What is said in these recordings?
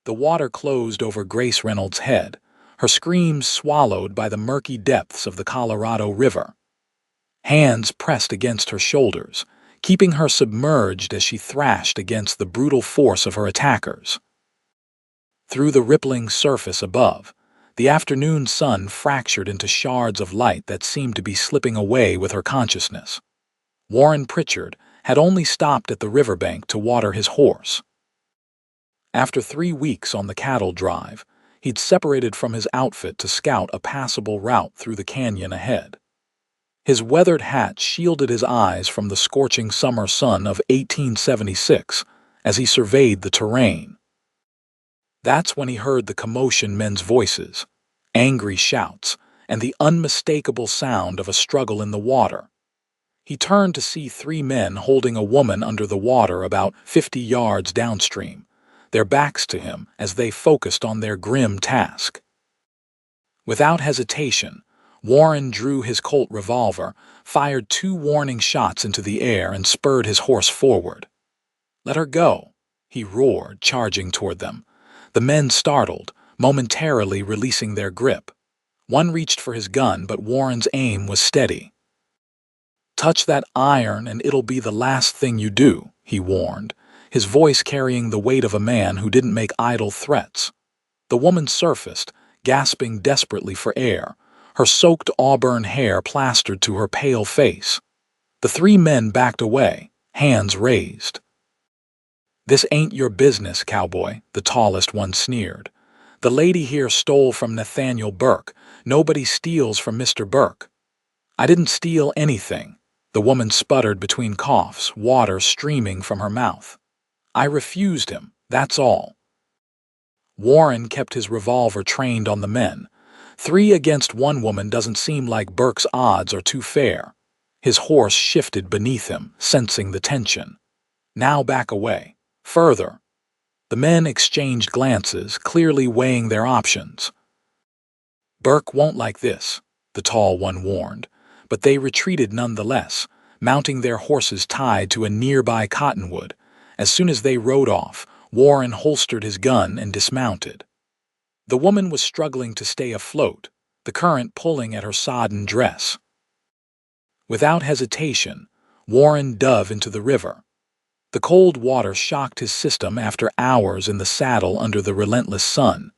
The water closed over Grace Reynolds' head, her screams swallowed by the murky depths of the Colorado River. Hands pressed against her shoulders, keeping her submerged as she thrashed against the brutal force of her attackers. Through the rippling surface above, the afternoon sun fractured into shards of light that seemed to be slipping away with her consciousness. Warren Pritchard had only stopped at the riverbank to water his horse. After 3 weeks on the cattle drive, he'd separated from his outfit to scout a passable route through the canyon ahead. His weathered hat shielded his eyes from the scorching summer sun of 1876 as he surveyed the terrain. That's when he heard the commotion men's voices, angry shouts, and the unmistakable sound of a struggle in the water. He turned to see 3 men holding a woman under the water about 50 yards downstream, their backs to him as they focused on their grim task. Without hesitation, Warren drew his Colt revolver, fired 2 warning shots into the air, and spurred his horse forward. "Let her go," he roared, charging toward them. The men startled, momentarily releasing their grip. One reached for his gun, but Warren's aim was steady. "Touch that iron and it'll be the last thing you do," he warned, his voice carrying the weight of a man who didn't make idle threats. The woman surfaced, gasping desperately for air, her soaked auburn hair plastered to her pale face. The 3 men backed away, hands raised. "This ain't your business, Cowboy," the tallest one sneered. "The lady here stole from Nathaniel Burke. Nobody steals from Mr. Burke." "I didn't steal anything," the woman sputtered between coughs, water streaming from her mouth. "I refused him, that's all." Warren kept his revolver trained on the men. 3 against 1 woman doesn't seem like Burke's odds are too fair. His horse shifted beneath him, sensing the tension. "Now back away. Further." The men exchanged glances, clearly weighing their options. "Burke won't like this," the tall one warned, but they retreated nonetheless, mounting their horses tied to a nearby cottonwood. As soon as they rode off, Warren holstered his gun and dismounted. The woman was struggling to stay afloat, the current pulling at her sodden dress. Without hesitation, Warren dove into the river. The cold water shocked his system after hours in the saddle under the relentless sun.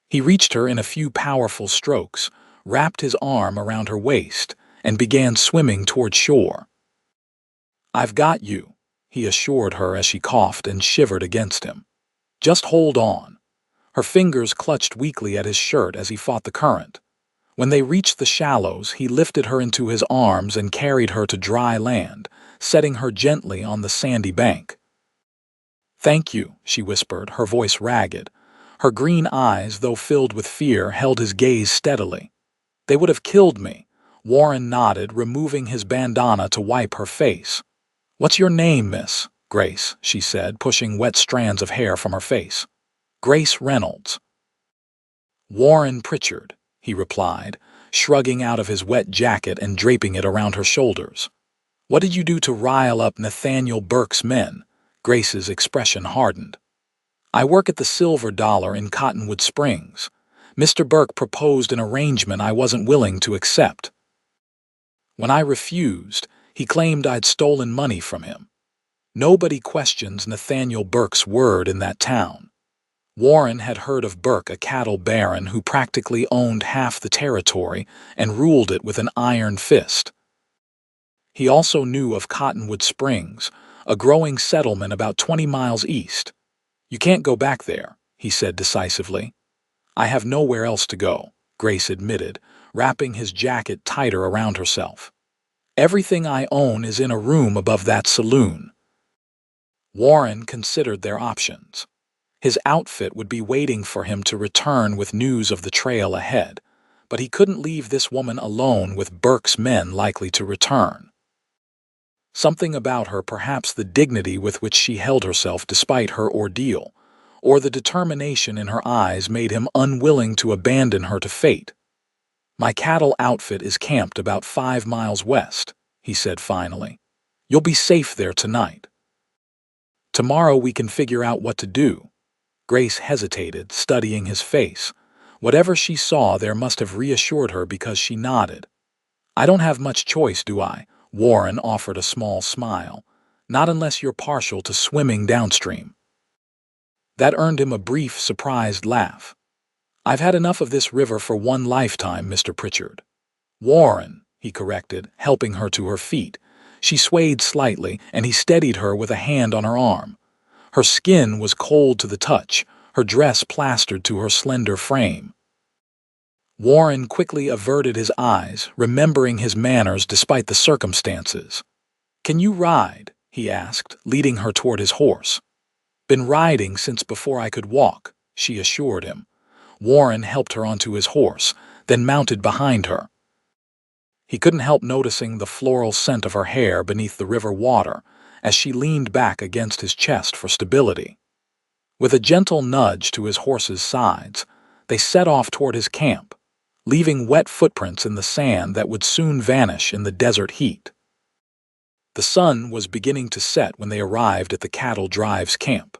He reached her in a few powerful strokes, wrapped his arm around her waist, and began swimming toward shore. "I've got you," he assured her as she coughed and shivered against him. "Just hold on." Her fingers clutched weakly at his shirt as he fought the current. When they reached the shallows, he lifted her into his arms and carried her to dry land, setting her gently on the sandy bank. "Thank you," she whispered, her voice ragged. Her green eyes, though filled with fear, held his gaze steadily. "They would have killed me," Warren nodded, removing his bandana to wipe her face. "What's your name, miss?" "Grace," she said, pushing wet strands of hair from her face. "Grace Reynolds." "Warren Pritchard," he replied, shrugging out of his wet jacket and draping it around her shoulders. "What did you do to rile up Nathaniel Burke's men?" Grace's expression hardened. "I work at the Silver Dollar in Cottonwood Springs. Mr. Burke proposed an arrangement I wasn't willing to accept. When I refused, he claimed I'd stolen money from him. Nobody questions Nathaniel Burke's word in that town." Warren had heard of Burke, a cattle baron who practically owned half the territory and ruled it with an iron fist. He also knew of Cottonwood Springs, a growing settlement about 20 miles east. "You can't go back there," he said decisively. "I have nowhere else to go," Grace admitted, wrapping his jacket tighter around herself. "Everything I own is in a room above that saloon." Warren considered their options. His outfit would be waiting for him to return with news of the trail ahead, but he couldn't leave this woman alone with Burke's men likely to return. Something about her, perhaps the dignity with which she held herself despite her ordeal, or the determination in her eyes, made him unwilling to abandon her to fate. "My cattle outfit is camped about 5 miles west," he said finally. "You'll be safe there tonight. Tomorrow we can figure out what to do." Grace hesitated, studying his face. Whatever she saw there must have reassured her because she nodded. I don't have much choice, do I? Warren offered a small smile. Not unless you're partial to swimming downstream. That earned him a brief, surprised laugh. I've had enough of this river for one lifetime, Mr. Pritchard. Warren, he corrected, helping her to her feet. She swayed slightly, and he steadied her with a hand on her arm. Her skin was cold to the touch, her dress plastered to her slender frame. Warren quickly averted his eyes, remembering his manners despite the circumstances. Can you ride? He asked, leading her toward his horse. Been riding since before I could walk, she assured him. Warren helped her onto his horse, then mounted behind her. He couldn't help noticing the floral scent of her hair beneath the river water as she leaned back against his chest for stability. With a gentle nudge to his horse's sides, they set off toward his camp, leaving wet footprints in the sand that would soon vanish in the desert heat. The sun was beginning to set when they arrived at the cattle drives camp.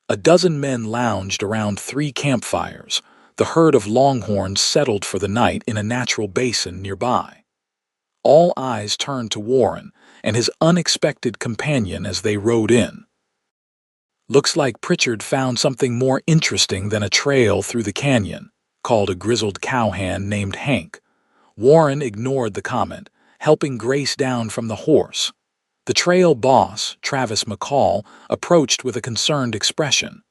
A dozen men lounged around 3 campfires. The herd of longhorns settled for the night in a natural basin nearby. All eyes turned to Warren and his unexpected companion as they rode in. Looks like Pritchard found something more interesting than a trail through the canyon, called a grizzled cowhand named Hank. Warren ignored the comment, helping Grace down from the horse. The trail boss, Travis McCall, approached with a concerned expression.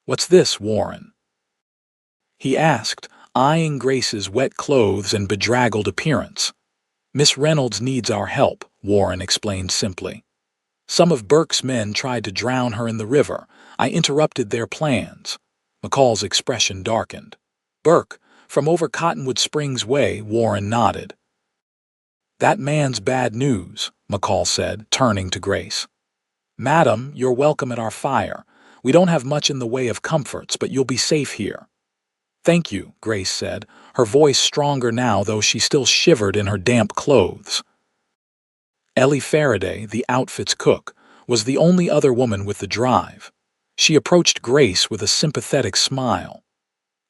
What's this, Warren? He asked, eyeing Grace's wet clothes and bedraggled appearance. Miss Reynolds needs our help, Warren explained simply. Some of Burke's men tried to drown her in the river. I interrupted their plans. McCall's expression darkened. Burke, from over Cottonwood Springs Way, Warren nodded. That man's bad news, McCall said, turning to Grace. Madam, you're welcome at our fire. We don't have much in the way of comforts, but you'll be safe here. Thank you, Grace said, her voice stronger now though she still shivered in her damp clothes. Ellie Faraday, the outfit's cook, was the only other woman with the drive. She approached Grace with a sympathetic smile.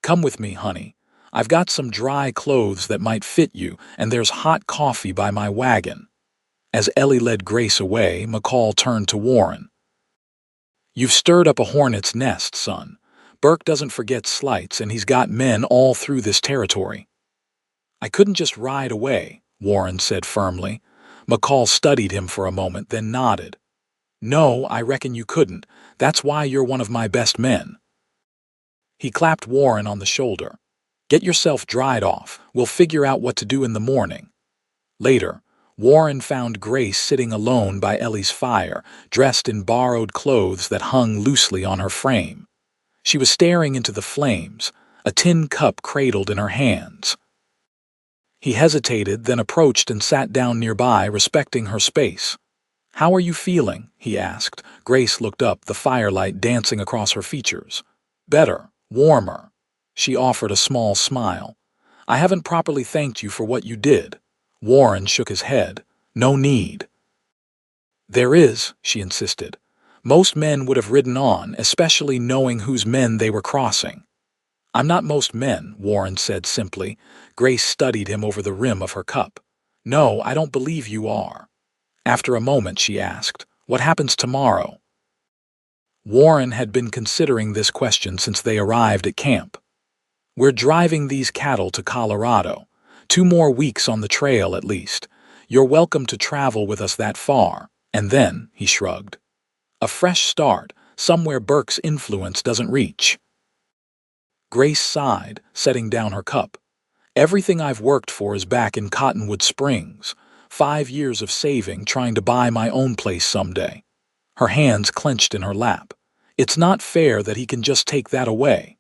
Come with me, honey. I've got some dry clothes that might fit you, and there's hot coffee by my wagon. As Ellie led Grace away, McCall turned to Warren. You've stirred up a hornet's nest, son. Burke doesn't forget slights, and he's got men all through this territory. I couldn't just ride away, Warren said firmly. McCall studied him for a moment, then nodded. No, I reckon you couldn't. That's why you're one of my best men. He clapped Warren on the shoulder. Get yourself dried off. We'll figure out what to do in the morning. Later, Warren found Grace sitting alone by Ellie's fire, dressed in borrowed clothes that hung loosely on her frame. She was staring into the flames, a tin cup cradled in her hands. He hesitated, then approached and sat down nearby, respecting her space. How are you feeling? He asked. Grace looked up, the firelight dancing across her features. Better, warmer. She offered a small smile. I haven't properly thanked you for what you did. Warren shook his head. No need. There is, she insisted. Most men would have ridden on, especially knowing whose men they were crossing. I'm not most men, Warren said simply. Grace studied him over the rim of her cup. No, I don't believe you are. After a moment, she asked, what happens tomorrow? Warren had been considering this question since they arrived at camp. We're driving these cattle to Colorado. 2 more weeks on the trail at least. You're welcome to travel with us that far. And then, he shrugged. A fresh start, somewhere Burke's influence doesn't reach. Grace sighed, setting down her cup. Everything I've worked for is back in Cottonwood Springs. 5 years of saving, trying to buy my own place someday. Her hands clenched in her lap. It's not fair that he can just take that away.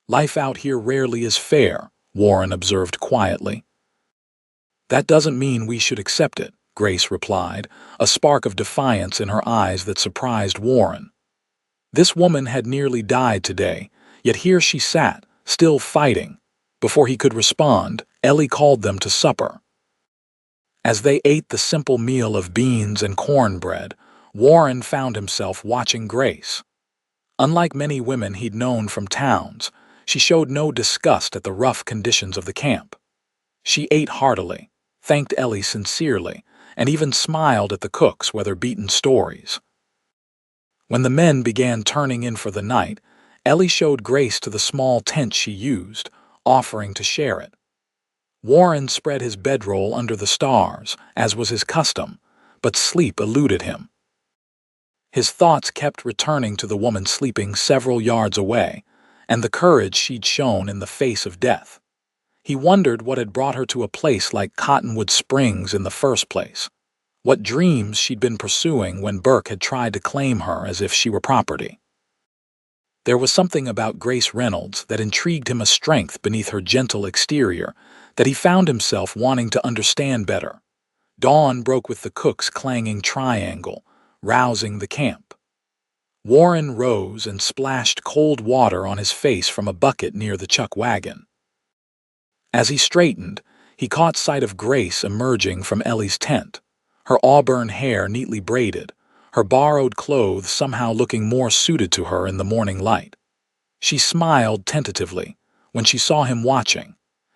Life out here rarely is fair, Warren observed quietly. That doesn't mean we should accept it, Grace replied, a spark of defiance in her eyes that surprised Warren. This woman had nearly died today, yet here she sat, still fighting. Before he could respond, Ellie called them to supper. As they ate the simple meal of beans and cornbread, Warren found himself watching Grace. Unlike many women he'd known from towns, she showed no disgust at the rough conditions of the camp. She ate heartily, thanked Ellie sincerely, and even smiled at the cooks with their beaten stories. When the men began turning in for the night, Ellie showed Grace to the small tent she used, offering to share it. Warren spread his bedroll under the stars, as was his custom, but sleep eluded him. His thoughts kept returning to the woman sleeping several yards away, and the courage she'd shown in the face of death. He wondered what had brought her to a place like Cottonwood Springs in the first place, what dreams she'd been pursuing when Burke had tried to claim her as if she were property. There was something about Grace Reynolds that intrigued him, a strength beneath her gentle exterior that he found himself wanting to understand better. Dawn broke with the cook's clanging triangle, rousing the camp. Warren rose and splashed cold water on his face from a bucket near the chuck wagon. As he straightened, he caught sight of Grace emerging from Ellie's tent, her auburn hair neatly braided, her borrowed clothes somehow looking more suited to her in the morning light. She smiled tentatively when she saw him watching,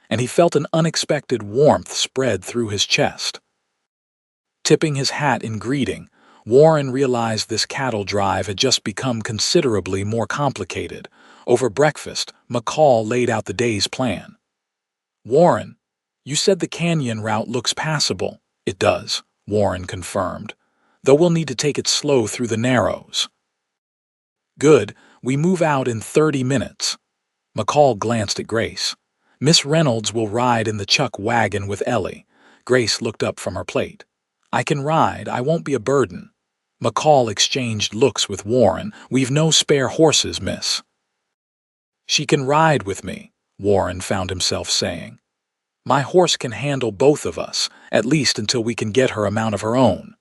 and he felt an unexpected warmth spread through his chest. Tipping his hat in greeting, Warren realized this cattle drive had just become considerably more complicated. Over breakfast, McCall laid out the day's plan. "Warren, you said the canyon route looks passable." "It does," Warren confirmed, "though we'll need to take it slow through the narrows." "Good, we move out in 30 minutes. McCall glanced at Grace. "Miss Reynolds will ride in the chuck wagon with Ellie." Grace looked up from her plate. "I can ride, I won't be a burden." McCall exchanged looks with Warren. "We've no spare horses, miss." "She can ride with me," Warren found himself saying. "My horse can handle both of us, at least until we can get her a mount of her own."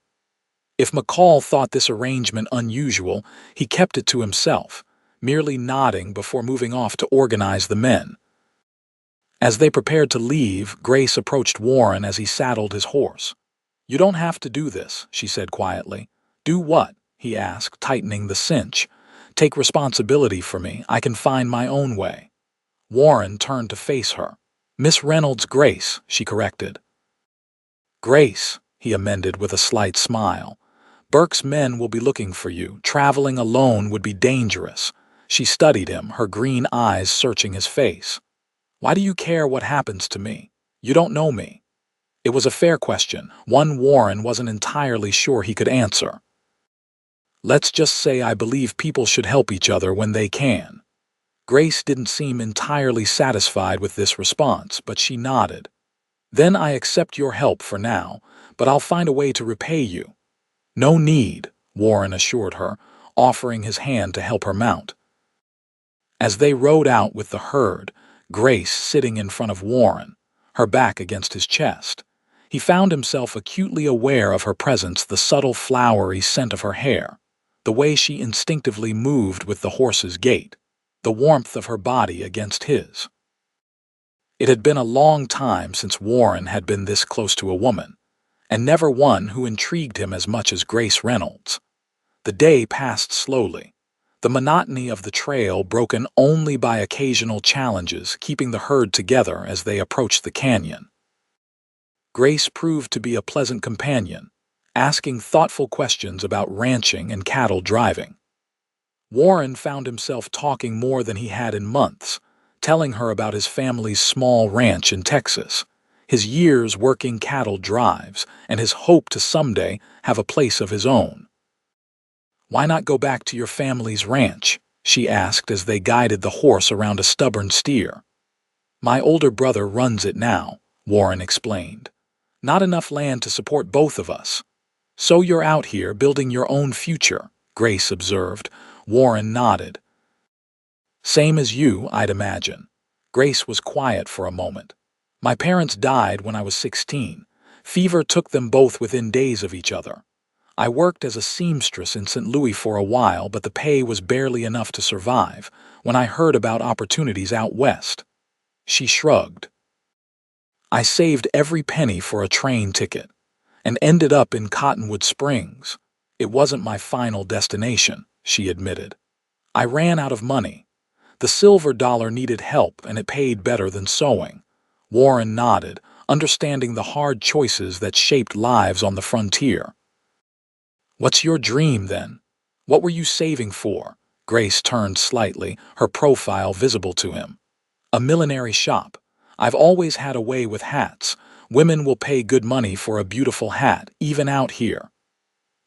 If McCall thought this arrangement unusual, he kept it to himself, merely nodding before moving off to organize the men. As they prepared to leave, Grace approached Warren as he saddled his horse. "You don't have to do this," she said quietly. "Do what?" he asked, tightening the cinch. "Take responsibility for me. I can find my own way." Warren turned to face her. "Miss Reynolds, Grace," she corrected. "Grace," he amended with a slight smile. "Burke's men will be looking for you. Traveling alone would be dangerous." She studied him, her green eyes searching his face. "Why do you care what happens to me? You don't know me." It was a fair question, one Warren wasn't entirely sure he could answer. "Let's just say I believe people should help each other when they can." Grace didn't seem entirely satisfied with this response, but she nodded. "Then I accept your help for now, but I'll find a way to repay you." "No need," Warren assured her, offering his hand to help her mount. As they rode out with the herd, Grace sitting in front of Warren, her back against his chest, he found himself acutely aware of her presence, the subtle flowery scent of her hair, the way she instinctively moved with the horse's gait, the warmth of her body against his. It had been a long time since Warren had been this close to a woman, and never one who intrigued him as much as Grace Reynolds. The day passed slowly, the monotony of the trail broken only by occasional challenges keeping the herd together as they approached the canyon. Grace proved to be a pleasant companion, asking thoughtful questions about ranching and cattle driving. Warren found himself talking more than he had in months, telling her about his family's small ranch in Texas, his years working cattle drives, and his hope to someday have a place of his own. "Why not go back to your family's ranch?" she asked as they guided the horse around a stubborn steer. "My older brother runs it now," Warren explained. "Not enough land to support both of us." "So you're out here building your own future," Grace observed. Warren nodded. "Same as you, I'd imagine." Grace was quiet for a moment. "My parents died when I was 16. Fever took them both within days of each other. I worked as a seamstress in St. Louis for a while, but the pay was barely enough to survive when I heard about opportunities out west." She shrugged. "I saved every penny for a train ticket and ended up in Cottonwood Springs. It wasn't my final destination," she admitted. I ran out of money. The silver dollar needed help, and it paid better than sewing. Warren nodded, understanding the hard choices that shaped lives on the frontier. What's your dream, then? What were you saving for? Grace turned slightly, her profile visible to him. A millinery shop. I've always had a way with hats. Women will pay good money for a beautiful hat, even out here.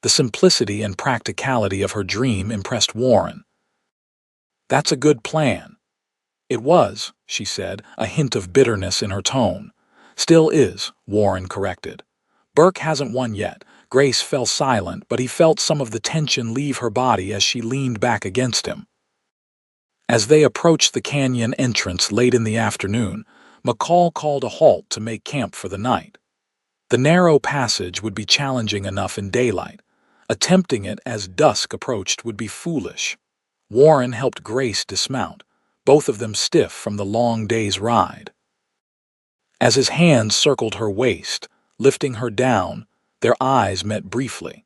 The simplicity and practicality of her dream impressed Warren. That's a good plan. It was, she said, a hint of bitterness in her tone. Still is, Warren corrected. Burke hasn't won yet. Grace fell silent, but he felt some of the tension leave her body as she leaned back against him. As they approached the canyon entrance late in the afternoon, McCall called a halt to make camp for the night. The narrow passage would be challenging enough in daylight. Attempting it as dusk approached would be foolish. Warren helped Grace dismount, both of them stiff from the long day's ride. As his hands circled her waist, lifting her down, their eyes met briefly.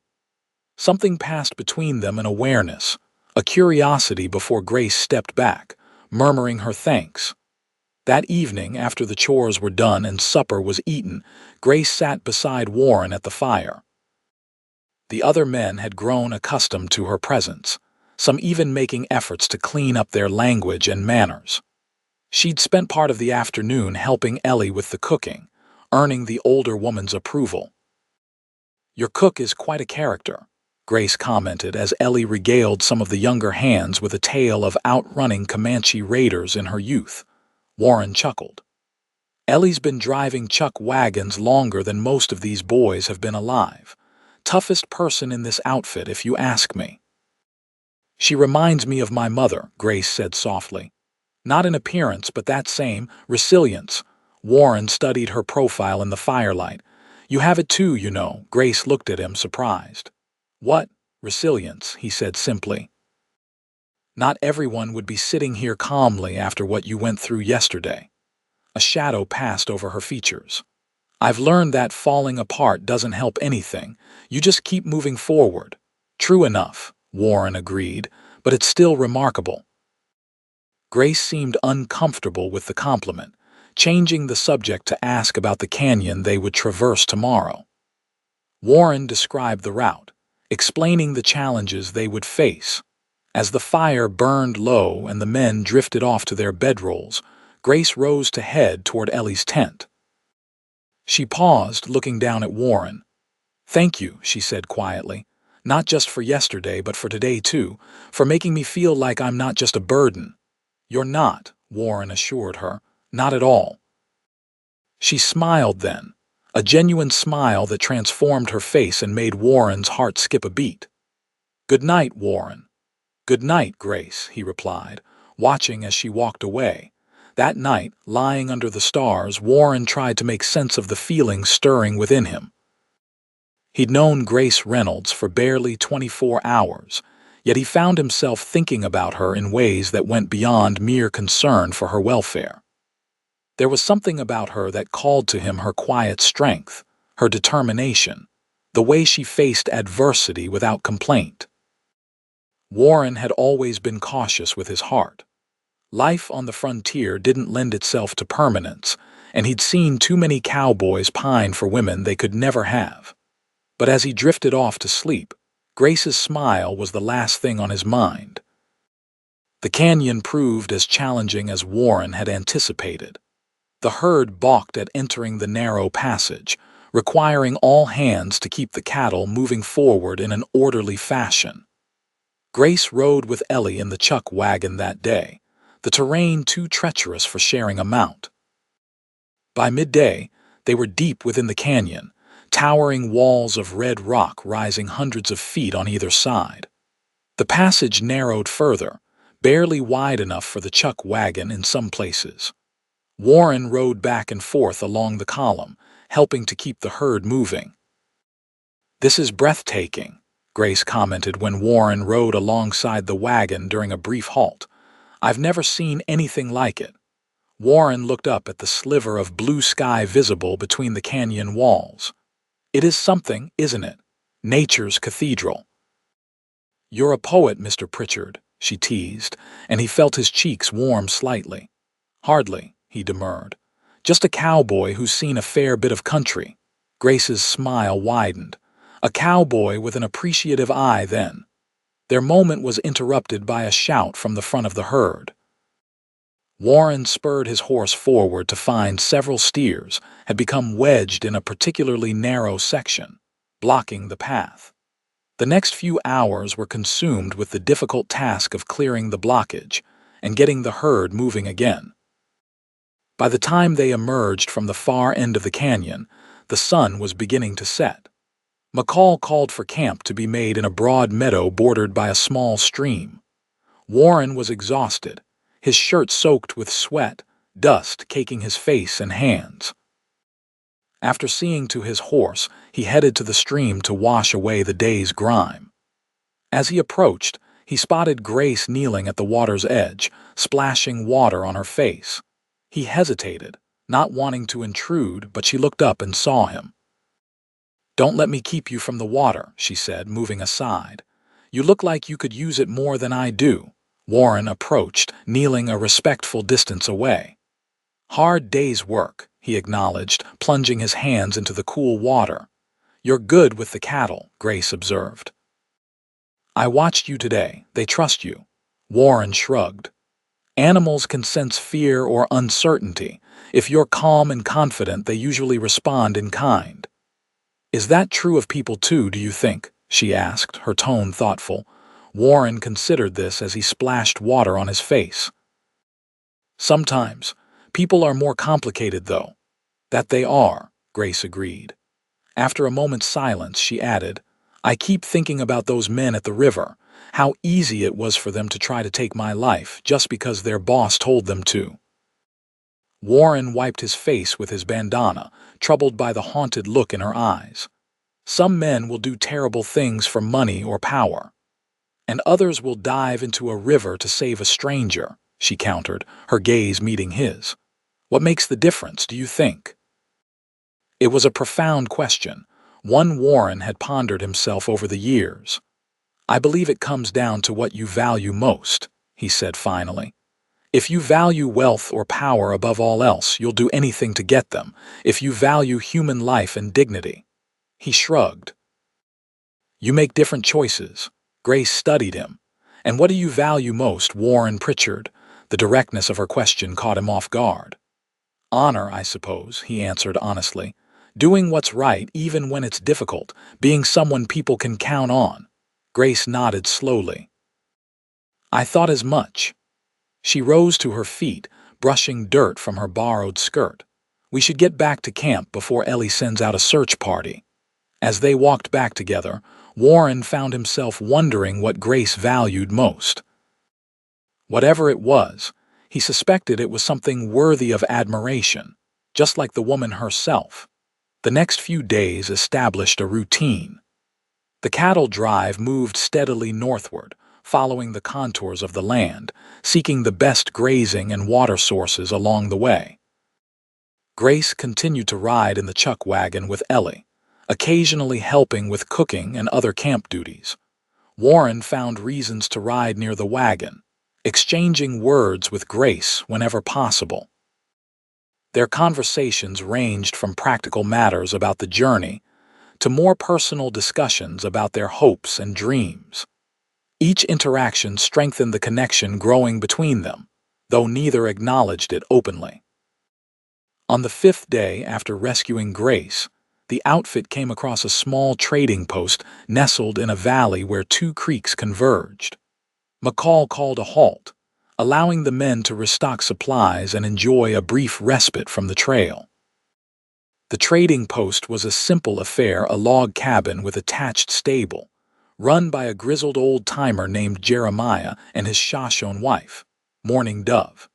Something passed between them, an awareness, a curiosity before Grace stepped back, murmuring her thanks. That evening, after the chores were done and supper was eaten, Grace sat beside Warren at the fire. The other men had grown accustomed to her presence, some even making efforts to clean up their language and manners. She'd spent part of the afternoon helping Ellie with the cooking, earning the older woman's approval. "Your cook is quite a character," Grace commented as Ellie regaled some of the younger hands with a tale of outrunning Comanche raiders in her youth. Warren chuckled. "Ellie's been driving chuck wagons longer than most of these boys have been alive. Toughest person in this outfit, if you ask me." "She reminds me of my mother," Grace said softly. "Not in appearance, but that same resilience." Warren studied her profile in the firelight. "You have it too, you know." Grace looked at him, surprised. "What? Resilience," he said simply. "Not everyone would be sitting here calmly after what you went through yesterday." A shadow passed over her features. "I've learned that falling apart doesn't help anything. You just keep moving forward." "True enough," Warren agreed, "but it's still remarkable." Grace seemed uncomfortable with the compliment, changing the subject to ask about the canyon they would traverse tomorrow. Warren described the route, explaining the challenges they would face. As the fire burned low and the men drifted off to their bedrolls, Grace rose to head toward Ellie's tent. She paused, looking down at Warren. "Thank you," she said quietly, "not just for yesterday, but for today too, for making me feel like I'm not just a burden." "You're not," Warren assured her, "not at all." She smiled then, a genuine smile that transformed her face and made Warren's heart skip a beat. "Good night, Warren." "Good night, Grace," he replied, watching as she walked away. That night, lying under the stars, Warren tried to make sense of the feelings stirring within him. He'd known Grace Reynolds for barely 24 hours, yet he found himself thinking about her in ways that went beyond mere concern for her welfare. There was something about her that called to him her quiet strength, her determination, the way she faced adversity without complaint. Warren had always been cautious with his heart. Life on the frontier didn't lend itself to permanence, and he'd seen too many cowboys pine for women they could never have. But as he drifted off to sleep, Grace's smile was the last thing on his mind. The canyon proved as challenging as Warren had anticipated. The herd balked at entering the narrow passage, requiring all hands to keep the cattle moving forward in an orderly fashion. Grace rode with Ellie in the chuck wagon that day, the terrain too treacherous for sharing a mount. By midday, they were deep within the canyon, towering walls of red rock rising hundreds of feet on either side. The passage narrowed further, barely wide enough for the chuck wagon in some places. Warren rode back and forth along the column, helping to keep the herd moving. "This is breathtaking," Grace commented when Warren rode alongside the wagon during a brief halt. "I've never seen anything like it." Warren looked up at the sliver of blue sky visible between the canyon walls. "It is something, isn't it? Nature's cathedral." "You're a poet, Mr. Pritchard," she teased, and he felt his cheeks warm slightly. Hardly, he demurred. Just a cowboy who's seen a fair bit of country. Grace's smile widened. A cowboy with an appreciative eye, then. Their moment was interrupted by a shout from the front of the herd. Warren spurred his horse forward to find several steers had become wedged in a particularly narrow section, blocking the path. The next few hours were consumed with the difficult task of clearing the blockage and getting the herd moving again. By the time they emerged from the far end of the canyon, the sun was beginning to set. McCall called for camp to be made in a broad meadow bordered by a small stream. Warren was exhausted, his shirt soaked with sweat, dust caking his face and hands. After seeing to his horse, he headed to the stream to wash away the day's grime. As he approached, he spotted Grace kneeling at the water's edge, splashing water on her face. He hesitated, not wanting to intrude, but she looked up and saw him. "Don't let me keep you from the water," she said, moving aside. "You look like you could use it more than I do." Warren approached, kneeling a respectful distance away. "Hard day's work," he acknowledged, plunging his hands into the cool water. "You're good with the cattle," Grace observed. "I watched you today. They trust you." Warren shrugged. "Animals can sense fear or uncertainty. If you're calm and confident, they usually respond in kind." "Is that true of people too, do you think?" she asked, her tone thoughtful. Warren considered this as he splashed water on his face. "Sometimes. People are more complicated, though." "That they are," Grace agreed. After a moment's silence, she added, "I keep thinking about those men at the river, how easy it was for them to try to take my life just because their boss told them to." Warren wiped his face with his bandana, troubled by the haunted look in her eyes. "Some men will do terrible things for money or power, and others will dive into a river to save a stranger," she countered, her gaze meeting his. "What makes the difference, do you think?" It was a profound question, one Warren had pondered himself over the years. "I believe it comes down to what you value most," he said finally. "If you value wealth or power above all else, you'll do anything to get them. If you value human life and dignity." He shrugged. "You make different choices." Grace studied him. "And what do you value most, Warren Pritchard?" The directness of her question caught him off guard. "Honor, I suppose," he answered honestly. "Doing what's right even when it's difficult, being someone people can count on." Grace nodded slowly. "I thought as much." She rose to her feet, brushing dirt from her borrowed skirt. "We should get back to camp before Ellie sends out a search party." As they walked back together, Warren found himself wondering what Grace valued most. Whatever it was, he suspected it was something worthy of admiration, just like the woman herself. The next few days established a routine. The cattle drive moved steadily northward, following the contours of the land, seeking the best grazing and water sources along the way. Grace continued to ride in the chuck wagon with Ellie, occasionally helping with cooking and other camp duties. Warren found reasons to ride near the wagon, exchanging words with Grace whenever possible. Their conversations ranged from practical matters about the journey to more personal discussions about their hopes and dreams. Each interaction strengthened the connection growing between them, though neither acknowledged it openly. On the 5th day after rescuing Grace, the outfit came across a small trading post nestled in a valley where two creeks converged. McCall called a halt, allowing the men to restock supplies and enjoy a brief respite from the trail. The trading post was a simple affair, a log cabin with attached stable, run by a grizzled old-timer named Jeremiah and his Shoshone wife, Mourning Dove.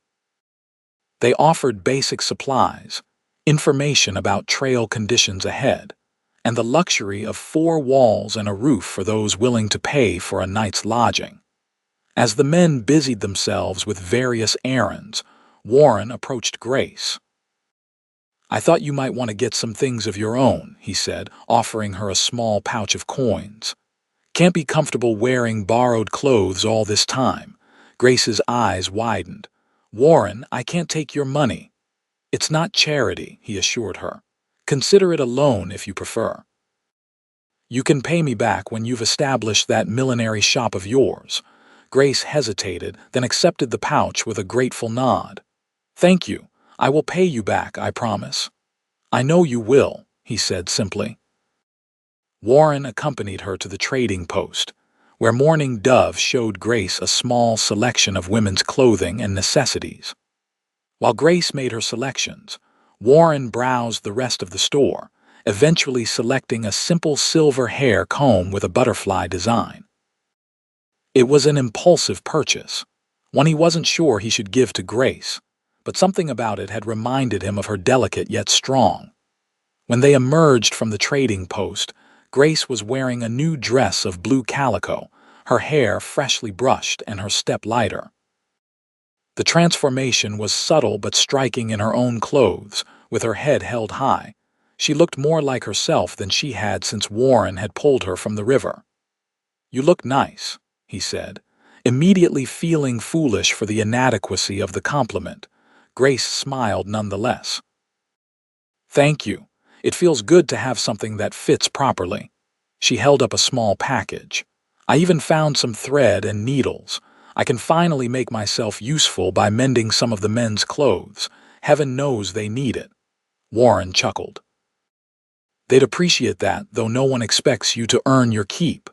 They offered basic supplies, information about trail conditions ahead, and the luxury of 4 walls and a roof for those willing to pay for a night's lodging. As the men busied themselves with various errands, Warren approached Grace. "I thought you might want to get some things of your own," he said, offering her a small pouch of coins. Can't be comfortable wearing borrowed clothes all this time. Grace's eyes widened. Warren, I can't take your money. It's not charity, he assured her. Consider it a loan if you prefer. You can pay me back when you've established that millinery shop of yours. Grace hesitated, then accepted the pouch with a grateful nod. Thank you. I will pay you back, I promise. I know you will, he said simply. Warren accompanied her to the trading post, where Morning Dove showed Grace a small selection of women's clothing and necessities. While Grace made her selections, Warren browsed the rest of the store, eventually selecting a simple silver hair comb with a butterfly design. It was an impulsive purchase, one he wasn't sure he should give to Grace, but something about it had reminded him of her delicate yet strong. When they emerged from the trading post, Grace was wearing a new dress of blue calico, her hair freshly brushed and her step lighter. The transformation was subtle but striking in her own clothes, with her head held high. She looked more like herself than she had since Warren had pulled her from the river. You look nice, he said, immediately feeling foolish for the inadequacy of the compliment. Grace smiled nonetheless. Thank you. It feels good to have something that fits properly. She held up a small package. I even found some thread and needles. I can finally make myself useful by mending some of the men's clothes. Heaven knows they need it. Warren chuckled. They'd appreciate that, though no one expects you to earn your keep.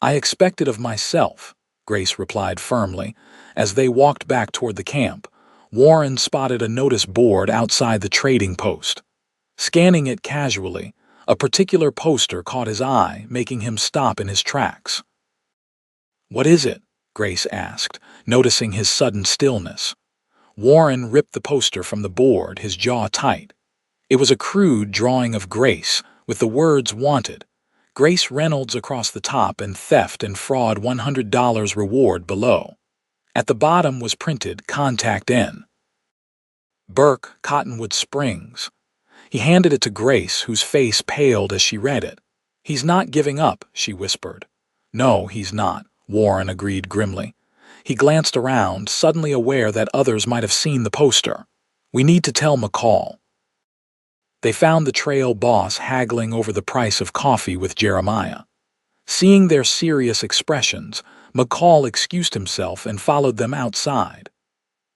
I expect it of myself, Grace replied firmly. As they walked back toward the camp, Warren spotted a notice board outside the trading post. Scanning it casually, a particular poster caught his eye, making him stop in his tracks. What is it? Grace asked, noticing his sudden stillness. Warren ripped the poster from the board, his jaw tight. It was a crude drawing of Grace, with the words "Wanted." Grace Reynolds across the top and theft and fraud $100 reward below. At the bottom was printed Contact N. Burke, Cottonwood Springs. He handed it to Grace, whose face paled as she read it. He's not giving up, she whispered. No, he's not, Warren agreed grimly. He glanced around, suddenly aware that others might have seen the poster. We need to tell McCall. They found the trail boss haggling over the price of coffee with Jeremiah. Seeing their serious expressions, McCall excused himself and followed them outside.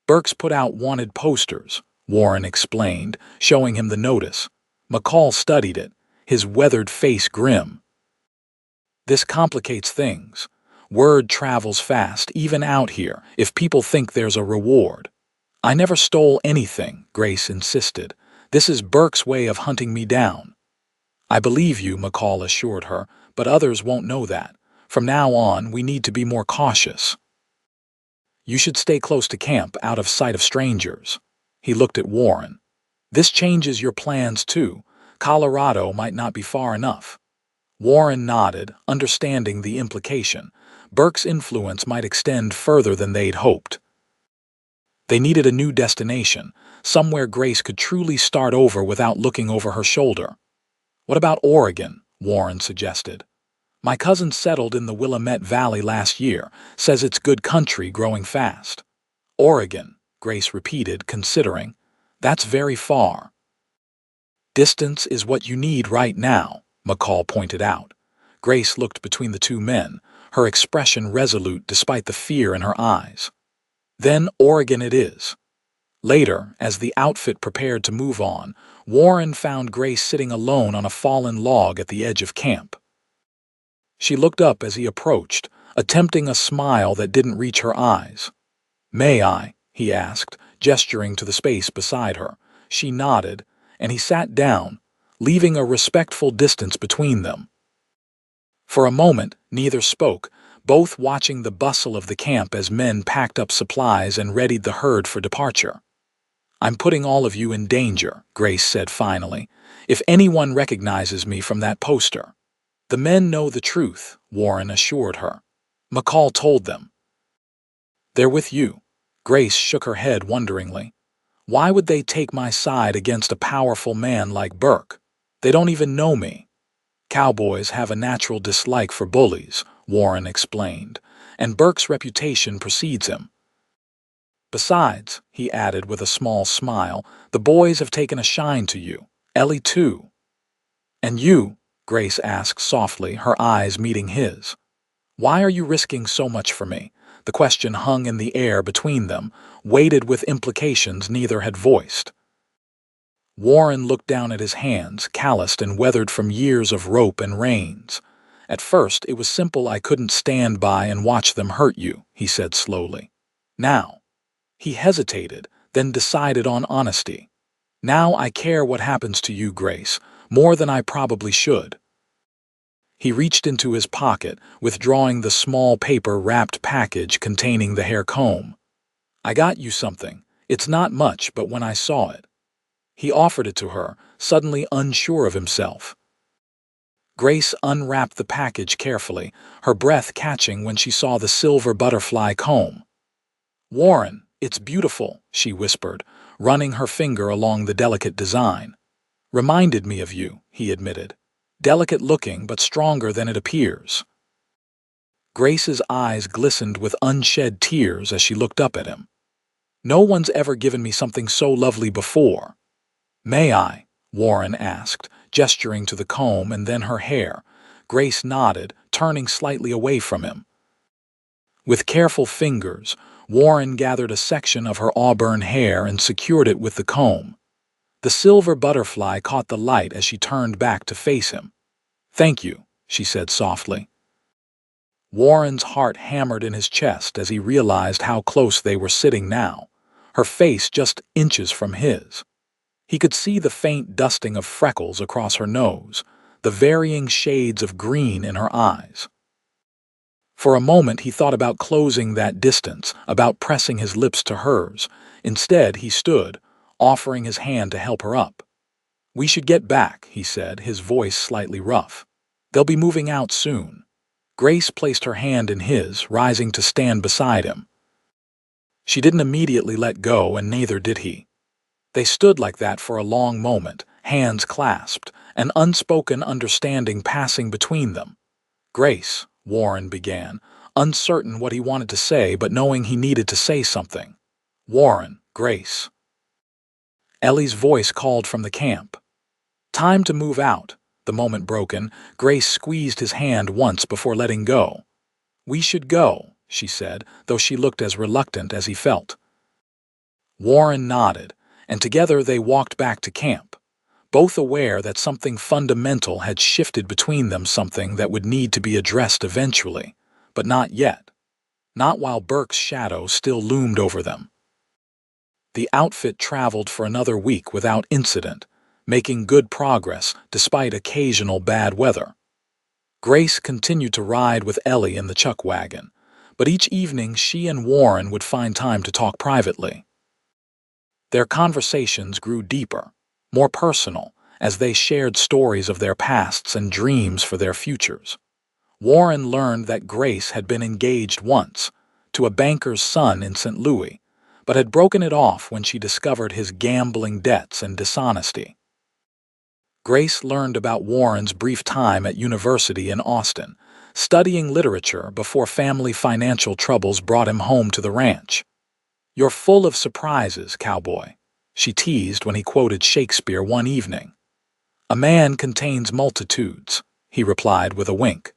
Burke's put out wanted posters, Warren explained, showing him the notice. McCall studied it, his weathered face grim. This complicates things. Word travels fast, even out here, if people think there's a reward. I never stole anything, Grace insisted. This is Burke's way of hunting me down. I believe you, McCall assured her, but others won't know that. From now on, we need to be more cautious. You should stay close to camp, out of sight of strangers. He looked at Warren. This changes your plans, too. Colorado might not be far enough. Warren nodded, understanding the implication. Burke's influence might extend further than they'd hoped. They needed a new destination, somewhere Grace could truly start over without looking over her shoulder. What about Oregon? Warren suggested. My cousin settled in the Willamette Valley last year, says it's good country growing fast. Oregon, Grace repeated, considering. That's very far. Distance is what you need right now, McCall pointed out. Grace looked between the two men, her expression resolute despite the fear in her eyes. Then Oregon it is. Later, as the outfit prepared to move on, Warren found Grace sitting alone on a fallen log at the edge of camp. She looked up as he approached, attempting a smile that didn't reach her eyes. May I? He asked, gesturing to the space beside her. She nodded, and he sat down, leaving a respectful distance between them. For a moment, neither spoke, both watching the bustle of the camp as men packed up supplies and readied the herd for departure. I'm putting all of you in danger, Grace said finally, if anyone recognizes me from that poster. The men know the truth, Warren assured her. McCall told them. They're with you. Grace shook her head wonderingly. Why would they take my side against a powerful man like Burke? They don't even know me. Cowboys have a natural dislike for bullies, Warren explained, and Burke's reputation precedes him. Besides, he added with a small smile, the boys have taken a shine to you. Ellie, too. And you? Grace asked softly, her eyes meeting his. Why are you risking so much for me? The question hung in the air between them, weighted with implications neither had voiced. Warren looked down at his hands, calloused and weathered from years of rope and reins. At first, it was simple. I couldn't stand by and watch them hurt you, he said slowly. Now. He hesitated, then decided on honesty. Now I care what happens to you, Grace, more than I probably should. He reached into his pocket, withdrawing the small paper-wrapped package containing the hair comb. I got you something. It's not much, but when I saw it. He offered it to her, suddenly unsure of himself. Grace unwrapped the package carefully, her breath catching when she saw the silver butterfly comb. Warren, it's beautiful, she whispered, running her finger along the delicate design. Reminded me of you, he admitted. Delicate looking, but stronger than it appears. Grace's eyes glistened with unshed tears as she looked up at him. No one's ever given me something so lovely before. May I? Warren asked, gesturing to the comb and then her hair. Grace nodded, turning slightly away from him. With careful fingers, Warren gathered a section of her auburn hair and secured it with the comb. The silver butterfly caught the light as she turned back to face him. Thank you, she said softly. Warren's heart hammered in his chest as he realized how close they were sitting now, her face just inches from his. He could see the faint dusting of freckles across her nose, the varying shades of green in her eyes. For a moment he thought about closing that distance, about pressing his lips to hers. Instead, he stood, offering his hand to help her up. We should get back, he said, his voice slightly rough. They'll be moving out soon. Grace placed her hand in his, rising to stand beside him. She didn't immediately let go, and neither did he. They stood like that for a long moment, hands clasped, an unspoken understanding passing between them. Grace, Warren began, uncertain what he wanted to say but knowing he needed to say something. Warren, Grace. Ellie's voice called from the camp. Time to move out. The moment broken, Grace squeezed his hand once before letting go. We should go, she said, though she looked as reluctant as he felt. Warren nodded, and together they walked back to camp, both aware that something fundamental had shifted between them, something that would need to be addressed eventually, but not yet. Not while Burke's shadow still loomed over them. The outfit traveled for another week without incident, making good progress despite occasional bad weather. Grace continued to ride with Ellie in the chuck wagon, but each evening she and Warren would find time to talk privately. Their conversations grew deeper, more personal, as they shared stories of their pasts and dreams for their futures. Warren learned that Grace had been engaged once, to a banker's son in St. Louis, but had broken it off when she discovered his gambling debts and dishonesty. Grace learned about Warren's brief time at university in Austin, studying literature before family financial troubles brought him home to the ranch. You're full of surprises, Cowboy, she teased when he quoted Shakespeare one evening. A man contains multitudes, he replied with a wink.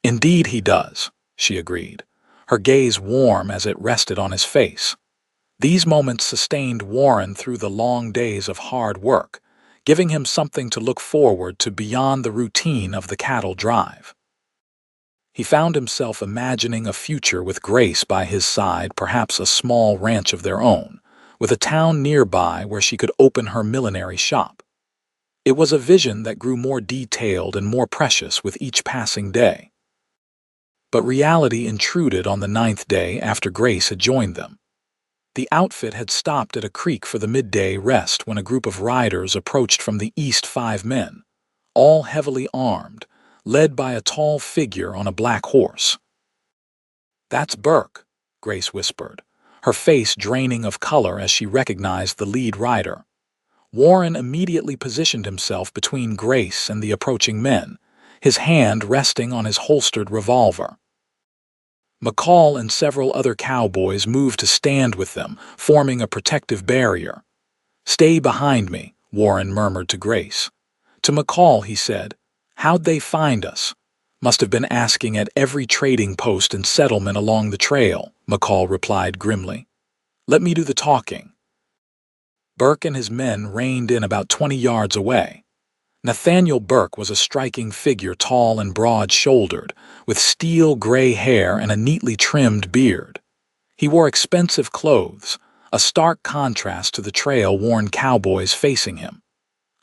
Indeed he does, she agreed, her gaze warm as it rested on his face. These moments sustained Warren through the long days of hard work, giving him something to look forward to beyond the routine of the cattle drive. He found himself imagining a future with Grace by his side, perhaps a small ranch of their own, with a town nearby where she could open her millinery shop. It was a vision that grew more detailed and more precious with each passing day. But reality intruded on the 9th day after Grace had joined them. The outfit had stopped at a creek for the midday rest when a group of riders approached from the east, 5 men, all heavily armed, led by a tall figure on a black horse. That's Burke, Grace whispered, her face draining of color as she recognized the lead rider. Warren immediately positioned himself between Grace and the approaching men, his hand resting on his holstered revolver. McCall and several other cowboys moved to stand with them, forming a protective barrier. "Stay behind me," Warren murmured to Grace. To McCall, he said, "How'd they find us?" "Must have been asking at every trading post and settlement along the trail," McCall replied grimly. "Let me do the talking." Burke and his men reined in about 20 yards away. Nathaniel Burke was a striking figure, tall and broad-shouldered, with steel gray hair and a neatly trimmed beard. He wore expensive clothes, a stark contrast to the trail-worn cowboys facing him.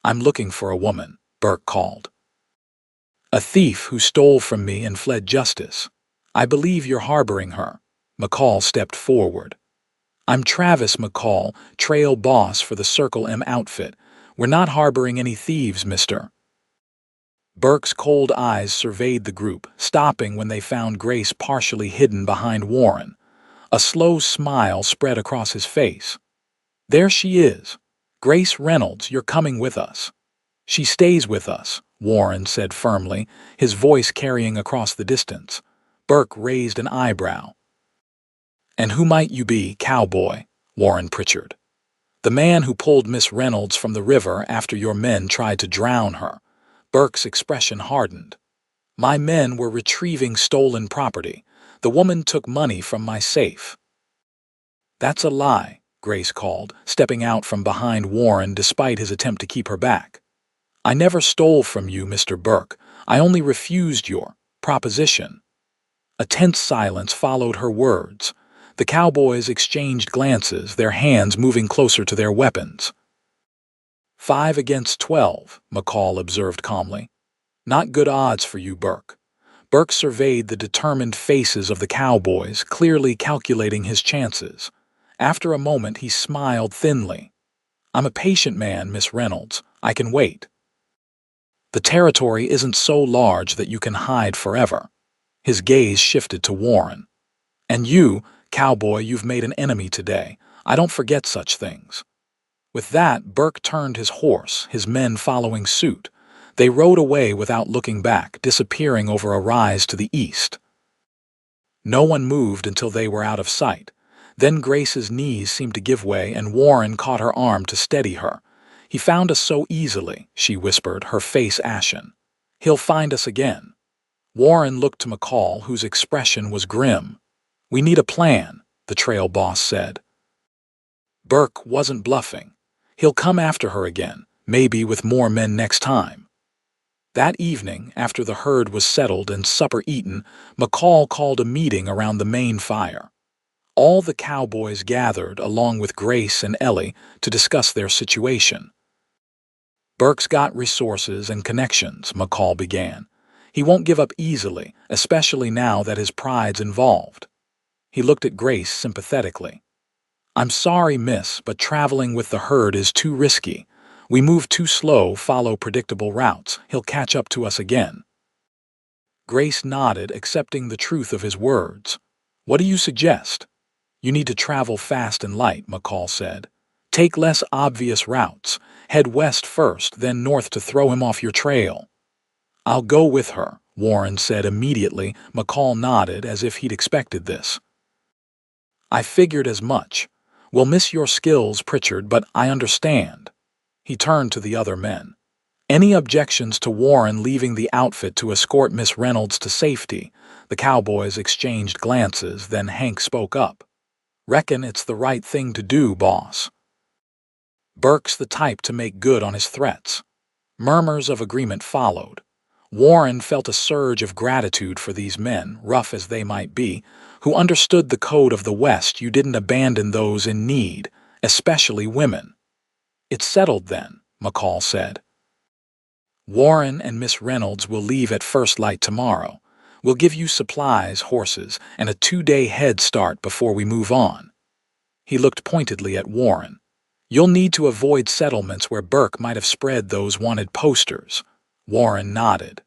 "I'm looking for a woman," Burke called. "A thief who stole from me and fled justice. I believe you're harboring her." McCall stepped forward. "I'm Travis McCall, trail boss for the Circle M outfit. We're not harboring any thieves, mister." Burke's cold eyes surveyed the group, stopping when they found Grace partially hidden behind Warren. A slow smile spread across his face. "There she is. Grace Reynolds, you're coming with us." "She stays with us," Warren said firmly, his voice carrying across the distance. Burke raised an eyebrow. "And who might you be, cowboy?" Warren Pritchard. "The man who pulled Miss Reynolds from the river after your men tried to drown her." Burke's expression hardened. "My men were retrieving stolen property. The woman took money from my safe." "That's a lie," Grace called, stepping out from behind Warren despite his attempt to keep her back. "I never stole from you, Mr. Burke. I only refused your proposition." A tense silence followed her words. The cowboys exchanged glances, their hands moving closer to their weapons. 5 against 12, McCall observed calmly. "Not good odds for you, Burke." Burke surveyed the determined faces of the cowboys, clearly calculating his chances. After a moment, he smiled thinly. "I'm a patient man, Miss Reynolds. I can wait. The territory isn't so large that you can hide forever." His gaze shifted to Warren. "And you, cowboy, you've made an enemy today. I don't forget such things." With that, Burke turned his horse, his men following suit. They rode away without looking back, disappearing over a rise to the east. No one moved until they were out of sight. Then Grace's knees seemed to give way, and Warren caught her arm to steady her. "He found us so easily," she whispered, her face ashen. "He'll find us again." Warren looked to McCall, whose expression was grim. "We need a plan," the trail boss said. Burke wasn't bluffing. "He'll come after her again, maybe with more men next time." That evening, after the herd was settled and supper eaten, McCall called a meeting around the main fire. All the cowboys gathered, along with Grace and Ellie, to discuss their situation. "Burke's got resources and connections," McCall began. "He won't give up easily, especially now that his pride's involved." He looked at Grace sympathetically. "I'm sorry, miss, but traveling with the herd is too risky. We move too slow, follow predictable routes. He'll catch up to us again." Grace nodded, accepting the truth of his words. "What do you suggest?" "You need to travel fast and light," McCall said. "Take less obvious routes. Head west first, then north to throw him off your trail." "I'll go with her," Warren said immediately. McCall nodded as if he'd expected this. "I figured as much. We'll miss your skills, Pritchard, but I understand." He turned to the other men. "Any objections to Warren leaving the outfit to escort Miss Reynolds to safety?" The cowboys exchanged glances, then Hank spoke up. "Reckon it's the right thing to do, boss." Burke's the type to make good on his threats. Murmurs of agreement followed. Warren felt a surge of gratitude for these men, rough as they might be, who understood the code of the West. You didn't abandon those in need, especially women. "It's settled then," McCall said. "Warren and Miss Reynolds will leave at first light tomorrow. We'll give you supplies, horses, and a 2-day head start before we move on." He looked pointedly at Warren. "You'll need to avoid settlements where Burke might have spread those wanted posters." Warren nodded.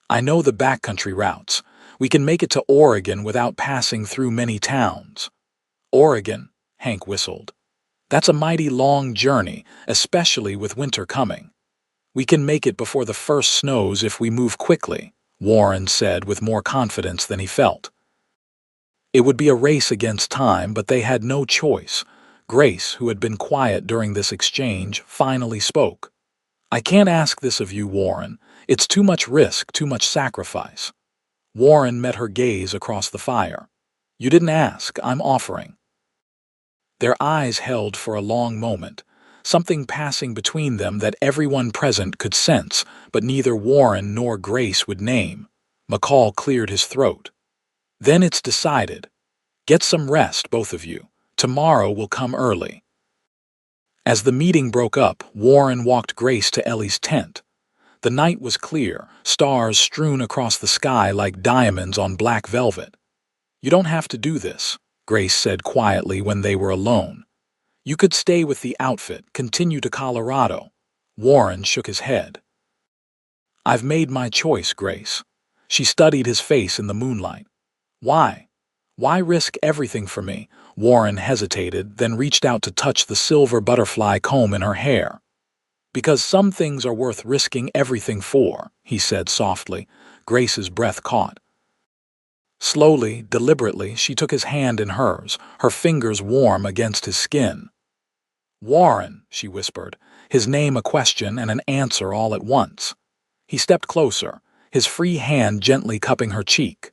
"I know the backcountry routes. We can make it to Oregon without passing through many towns." "Oregon," Hank whistled. That's a mighty long journey, especially with winter coming. We can make it before the first snows if we move quickly, Warren said with more confidence than he felt. It would be a race against time, but they had no choice. Grace, who had been quiet during this exchange, finally spoke. I can't ask this of you, Warren. It's too much risk, too much sacrifice. Warren met her gaze across the fire. You didn't ask, I'm offering. Their eyes held for a long moment, something passing between them that everyone present could sense, but neither Warren nor Grace would name. McCall cleared his throat. Then it's decided. Get some rest, both of you. Tomorrow will come early. As the meeting broke up, Warren walked Grace to Ellie's tent. The night was clear, stars strewn across the sky like diamonds on black velvet. You don't have to do this, Grace said quietly when they were alone. You could stay with the outfit, continue to Colorado. Warren shook his head. I've made my choice, Grace. She studied his face in the moonlight. Why? Why risk everything for me? Warren hesitated, then reached out to touch the silver butterfly comb in her hair. Because some things are worth risking everything for, he said softly. Grace's breath caught. Slowly, deliberately, she took his hand in hers, her fingers warm against his skin. Warren, she whispered, his name a question and an answer all at once. He stepped closer, his free hand gently cupping her cheek.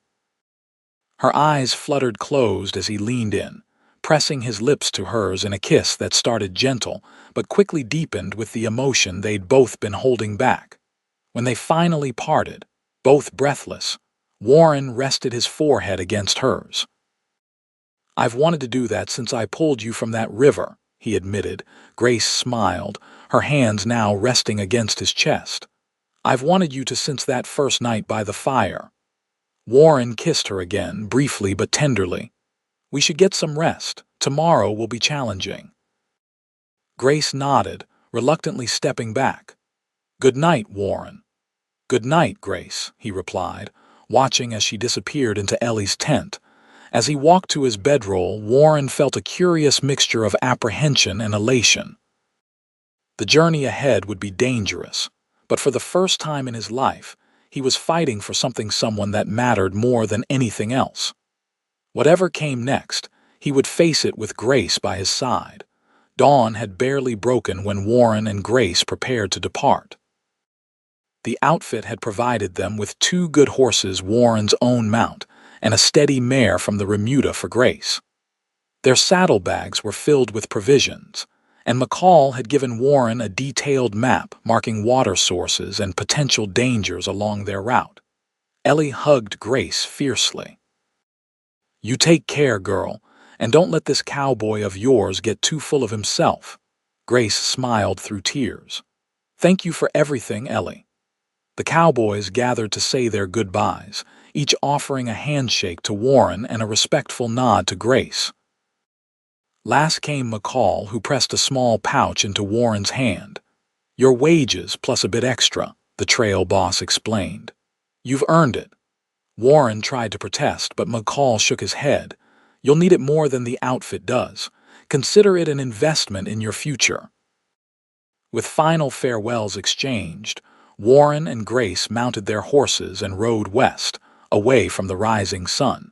Her eyes fluttered closed as he leaned in, pressing his lips to hers in a kiss that started gentle, but quickly deepened with the emotion they'd both been holding back. When they finally parted, both breathless, Warren rested his forehead against hers. I've wanted to do that since I pulled you from that river, he admitted. Grace smiled, her hands now resting against his chest. I've wanted you to since that first night by the fire. Warren kissed her again, briefly but tenderly. We should get some rest. Tomorrow will be challenging. Grace nodded, reluctantly stepping back. Good night, Warren. Good night, Grace, he replied, watching as she disappeared into Ellie's tent. As he walked to his bedroll, Warren felt a curious mixture of apprehension and elation. The journey ahead would be dangerous, but for the first time in his life, he was fighting for someone that mattered more than anything else. Whatever came next, he would face it with Grace by his side. Dawn had barely broken when Warren and Grace prepared to depart. The outfit had provided them with 2 good horses, Warren's own mount, and a steady mare from the remuda for Grace. Their saddlebags were filled with provisions, and McCall had given Warren a detailed map marking water sources and potential dangers along their route. Ellie hugged Grace fiercely. You take care, girl, and don't let this cowboy of yours get too full of himself. Grace smiled through tears. Thank you for everything, Ellie. The cowboys gathered to say their goodbyes, each offering a handshake to Warren and a respectful nod to Grace. Last came McCall, who pressed a small pouch into Warren's hand. Your wages plus a bit extra, the trail boss explained. You've earned it. Warren tried to protest, but McCall shook his head. You'll need it more than the outfit does. Consider it an investment in your future. With final farewells exchanged, Warren and Grace mounted their horses and rode west, away from the rising sun.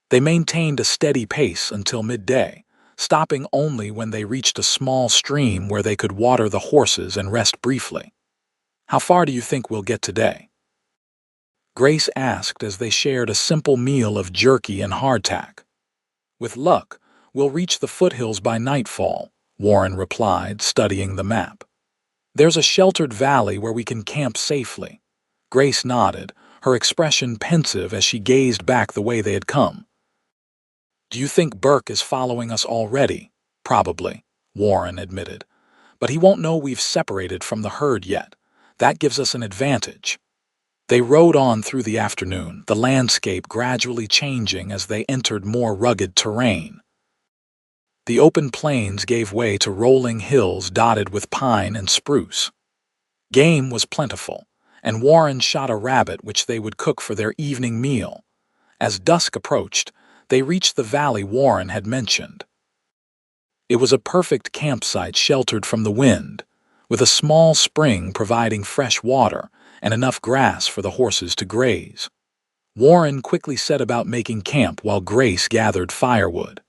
They maintained a steady pace until midday, stopping only when they reached a small stream where they could water the horses and rest briefly. How far do you think we'll get today? Grace asked as they shared a simple meal of jerky and hardtack. With luck, we'll reach the foothills by nightfall, Warren replied, studying the map. There's a sheltered valley where we can camp safely. Grace nodded, her expression pensive as she gazed back the way they had come. Do you think Burke is following us already? Probably, Warren admitted. But he won't know we've separated from the herd yet. That gives us an advantage. They rode on through the afternoon, the landscape gradually changing as they entered more rugged terrain. The open plains gave way to rolling hills dotted with pine and spruce. Game was plentiful, and Warren shot a rabbit which they would cook for their evening meal. As dusk approached, they reached the valley Warren had mentioned. It was a perfect campsite sheltered from the wind, with a small spring providing fresh water and enough grass for the horses to graze. Warren quickly set about making camp while Grace gathered firewood.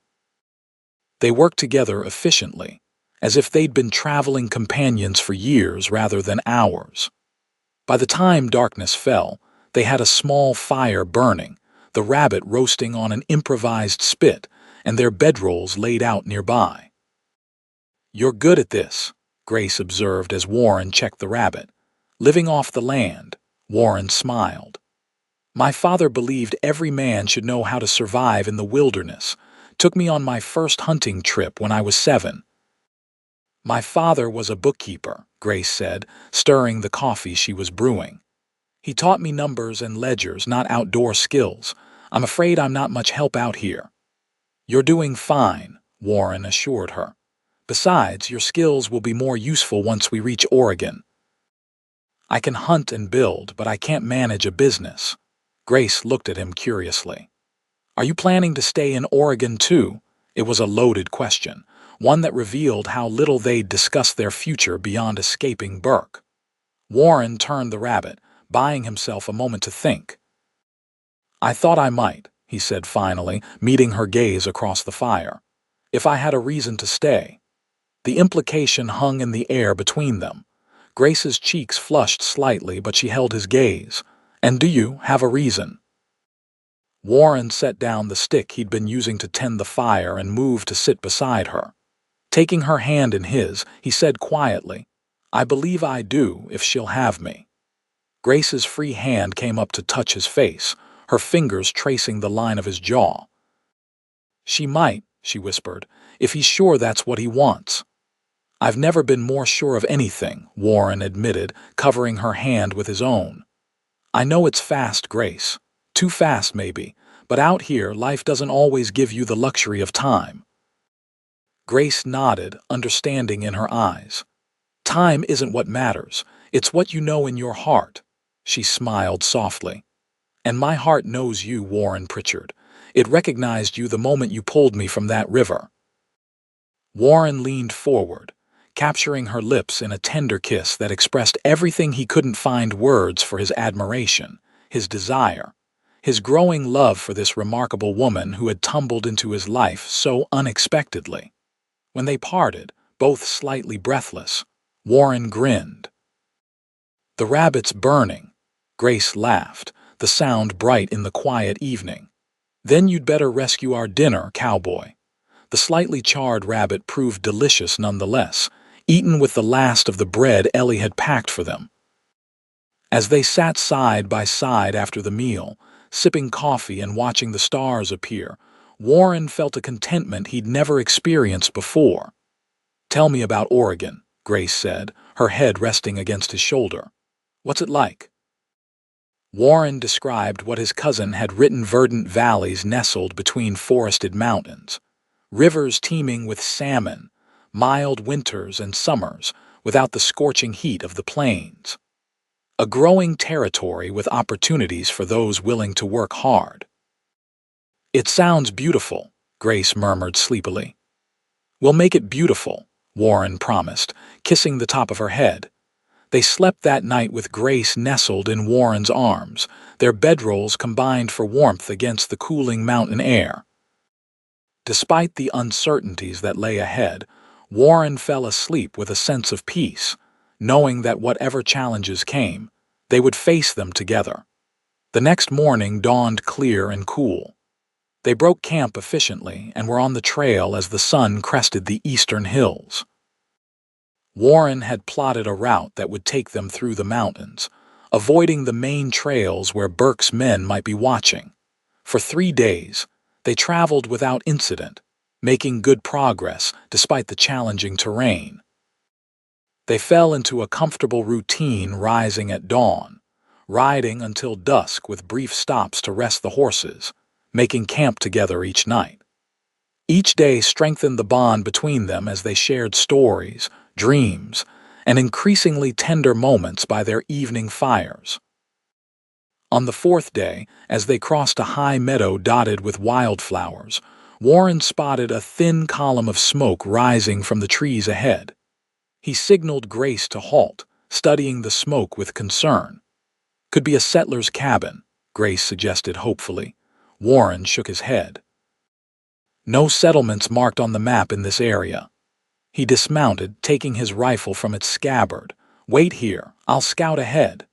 They worked together efficiently, as if they'd been traveling companions for years rather than hours. By the time darkness fell, they had a small fire burning, the rabbit roasting on an improvised spit, and their bedrolls laid out nearby. "You're good at this," Grace observed as Warren checked the rabbit. "Living off the land," Warren smiled. "My father believed every man should know how to survive in the wilderness. Took me on my first hunting trip when I was 7. "My father was a bookkeeper," Grace said, stirring the coffee she was brewing. "He taught me numbers and ledgers, not outdoor skills. I'm afraid I'm not much help out here." "You're doing fine," Warren assured her. "Besides, your skills will be more useful once we reach Oregon." "I can hunt and build, but I can't manage a business." Grace looked at him curiously. "Are you planning to stay in Oregon too?" It was a loaded question, one that revealed how little they'd discussed their future beyond escaping Burke. Warren turned the rabbit, buying himself a moment to think. "I thought I might," he said finally, meeting her gaze across the fire. "If I had a reason to stay." The implication hung in the air between them. Grace's cheeks flushed slightly, but she held his gaze. "And do you have a reason?" Warren set down the stick he'd been using to tend the fire and moved to sit beside her. Taking her hand in his, he said quietly, "I believe I do if she'll have me." Grace's free hand came up to touch his face, her fingers tracing the line of his jaw. "She might," she whispered, "if he's sure that's what he wants." "I've never been more sure of anything," Warren admitted, covering her hand with his own. "I know it's fast, Grace. Too fast, maybe, but out here life doesn't always give you the luxury of time." Grace nodded, understanding in her eyes. "Time isn't what matters. It's what you know in your heart." She smiled softly. "And my heart knows you, Warren Pritchard. It recognized you the moment you pulled me from that river." Warren leaned forward, capturing her lips in a tender kiss that expressed everything he couldn't find words for: his admiration, his desire, his growing love for this remarkable woman who had tumbled into his life so unexpectedly. When they parted, both slightly breathless, Warren grinned. "The rabbit's burning," Grace laughed, the sound bright in the quiet evening. "Then you'd better rescue our dinner, Cowboy." The slightly charred rabbit proved delicious nonetheless, eaten with the last of the bread Ellie had packed for them. As they sat side by side after the meal, sipping coffee and watching the stars appear, Warren felt a contentment he'd never experienced before. "Tell me about Oregon," Grace said, her head resting against his shoulder. "What's it like?" Warren described what his cousin had written: verdant valleys nestled between forested mountains, rivers teeming with salmon, mild winters and summers without the scorching heat of the plains. A growing territory with opportunities for those willing to work hard. "It sounds beautiful," Grace murmured sleepily. "We'll make it beautiful," Warren promised, kissing the top of her head. They slept that night with Grace nestled in Warren's arms, their bedrolls combined for warmth against the cooling mountain air. Despite the uncertainties that lay ahead, Warren fell asleep with a sense of peace, knowing that whatever challenges came, they would face them together. The next morning dawned clear and cool. They broke camp efficiently and were on the trail as the sun crested the eastern hills. Warren had plotted a route that would take them through the mountains, avoiding the main trails where Burke's men might be watching. For 3 days, they traveled without incident, making good progress despite the challenging terrain. They fell into a comfortable routine, rising at dawn, riding until dusk with brief stops to rest the horses, making camp together each night. Each day strengthened the bond between them as they shared stories, dreams, and increasingly tender moments by their evening fires. On the 4th day, as they crossed a high meadow dotted with wildflowers, Warren spotted a thin column of smoke rising from the trees ahead. He signaled Grace to halt, studying the smoke with concern. "Could be a settler's cabin," Grace suggested hopefully. Warren shook his head. "No settlements marked on the map in this area." He dismounted, taking his rifle from its scabbard. "Wait here, I'll scout ahead."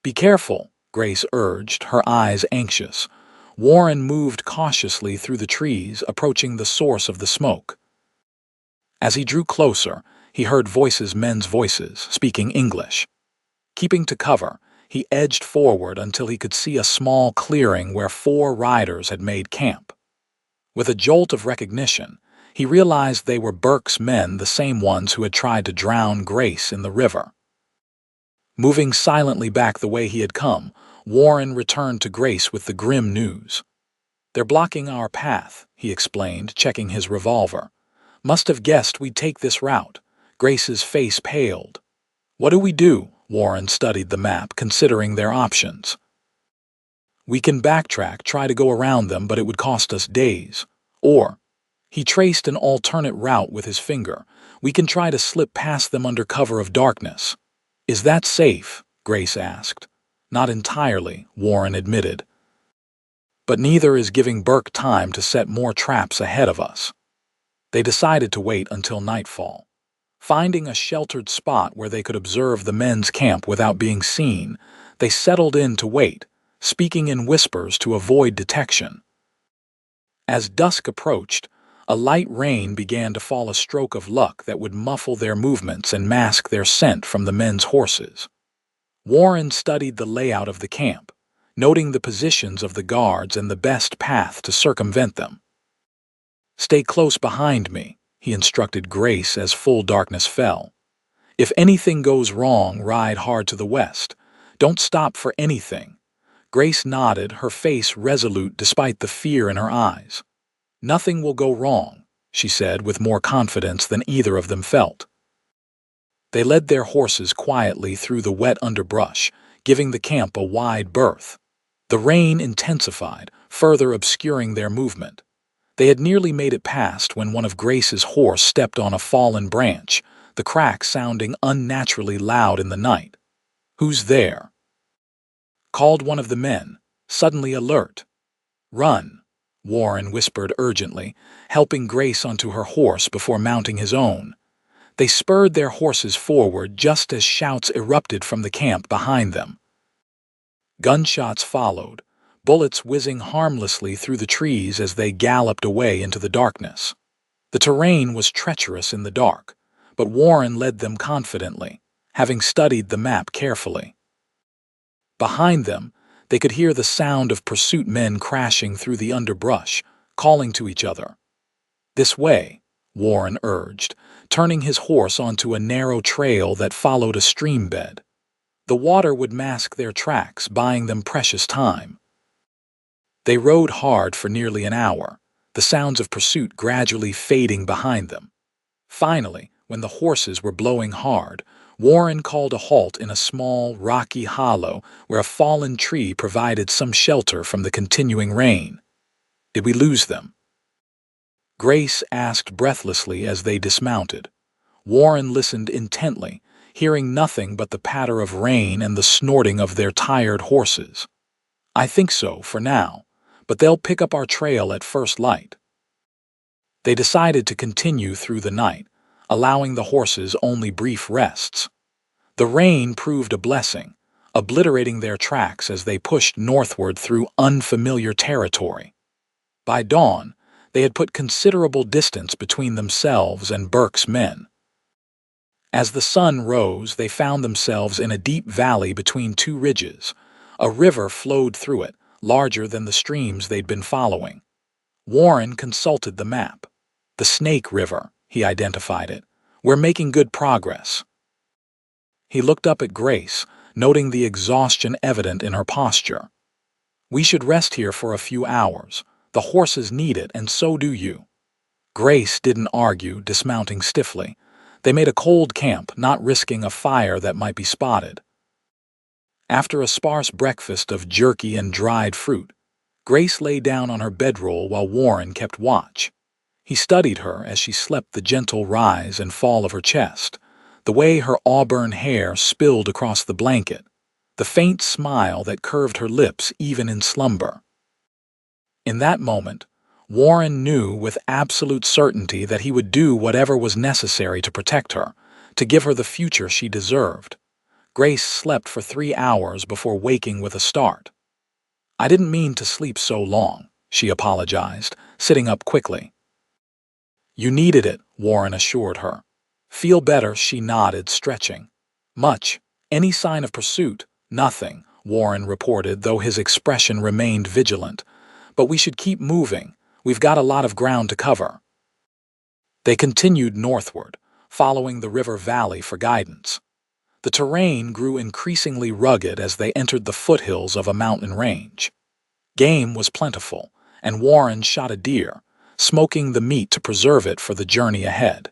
"Be careful," Grace urged, her eyes anxious. Warren moved cautiously through the trees, approaching the source of the smoke. As he drew closer, he heard men's voices, speaking English. Keeping to cover, he edged forward until he could see a small clearing where 4 riders had made camp. With a jolt of recognition, he realized they were Burke's men, the same ones who had tried to drown Grace in the river. Moving silently back the way he had come, Warren returned to Grace with the grim news. "They're blocking our path," he explained, checking his revolver. "Must have guessed we'd take this route." Grace's face paled. "What do we do?" Warren studied the map, considering their options. "We can backtrack, try to go around them, but it would cost us days. Or," he traced an alternate route with his finger, "we can try to slip past them under cover of darkness." "Is that safe?" Grace asked. "Not entirely," Warren admitted. "But neither is giving Burke time to set more traps ahead of us." They decided to wait until nightfall. Finding a sheltered spot where they could observe the men's camp without being seen, they settled in to wait, speaking in whispers to avoid detection. As dusk approached, a light rain began to fall, a stroke of luck that would muffle their movements and mask their scent from the men's horses. Warren studied the layout of the camp, noting the positions of the guards and the best path to circumvent them. "Stay close behind me," he instructed Grace as full darkness fell. "If anything goes wrong, ride hard to the west. Don't stop for anything." Grace nodded, her face resolute despite the fear in her eyes. "Nothing will go wrong," she said with more confidence than either of them felt. They led their horses quietly through the wet underbrush, giving the camp a wide berth. The rain intensified, further obscuring their movement. They had nearly made it past when one of Grace's horse stepped on a fallen branch, the crack sounding unnaturally loud in the night. "Who's there?" called one of the men, suddenly alert. "Run," Warren whispered urgently, helping Grace onto her horse before mounting his own. They spurred their horses forward just as shouts erupted from the camp behind them. Gunshots followed, bullets whizzing harmlessly through the trees as they galloped away into the darkness. The terrain was treacherous in the dark, but Warren led them confidently, having studied the map carefully. Behind them, they could hear the sound of pursuit men crashing through the underbrush, calling to each other. "This way," Warren urged, turning his horse onto a narrow trail that followed a stream bed. The water would mask their tracks, buying them precious time. They rode hard for nearly an hour, the sounds of pursuit gradually fading behind them. Finally, when the horses were blowing hard, Warren called a halt in a small, rocky hollow where a fallen tree provided some shelter from the continuing rain. "Did we lose them?" Grace asked breathlessly as they dismounted. Warren listened intently, hearing nothing but the patter of rain and the snorting of their tired horses. "I think so, for now, but they'll pick up our trail at first light." They decided to continue through the night, allowing the horses only brief rests. The rain proved a blessing, obliterating their tracks as they pushed northward through unfamiliar territory. By dawn, they had put considerable distance between themselves and Burke's men. As the sun rose, they found themselves in a deep valley between 2 ridges. A river flowed through it, larger than the streams they'd been following. Warren consulted the map. "The Snake River," he identified it. "We're making good progress." He looked up at Grace, noting the exhaustion evident in her posture. "We should rest here for a few hours. The horses need it, and so do you." Grace didn't argue, dismounting stiffly. They made a cold camp, not risking a fire that might be spotted. After a sparse breakfast of jerky and dried fruit, Grace lay down on her bedroll while Warren kept watch. He studied her as she slept, the gentle rise and fall of her chest, the way her auburn hair spilled across the blanket, the faint smile that curved her lips even in slumber. In that moment, Warren knew with absolute certainty that he would do whatever was necessary to protect her, to give her the future she deserved. Grace slept for 3 hours before waking with a start. "I didn't mean to sleep so long," she apologized, sitting up quickly. "You needed it," Warren assured her. "Feel better?" She nodded, stretching. "Much. Any sign of pursuit?" "Nothing," Warren reported, though his expression remained vigilant. "But we should keep moving. We've got a lot of ground to cover." They continued northward, following the river valley for guidance. The terrain grew increasingly rugged as they entered the foothills of a mountain range. Game was plentiful, and Warren shot a deer, smoking the meat to preserve it for the journey ahead.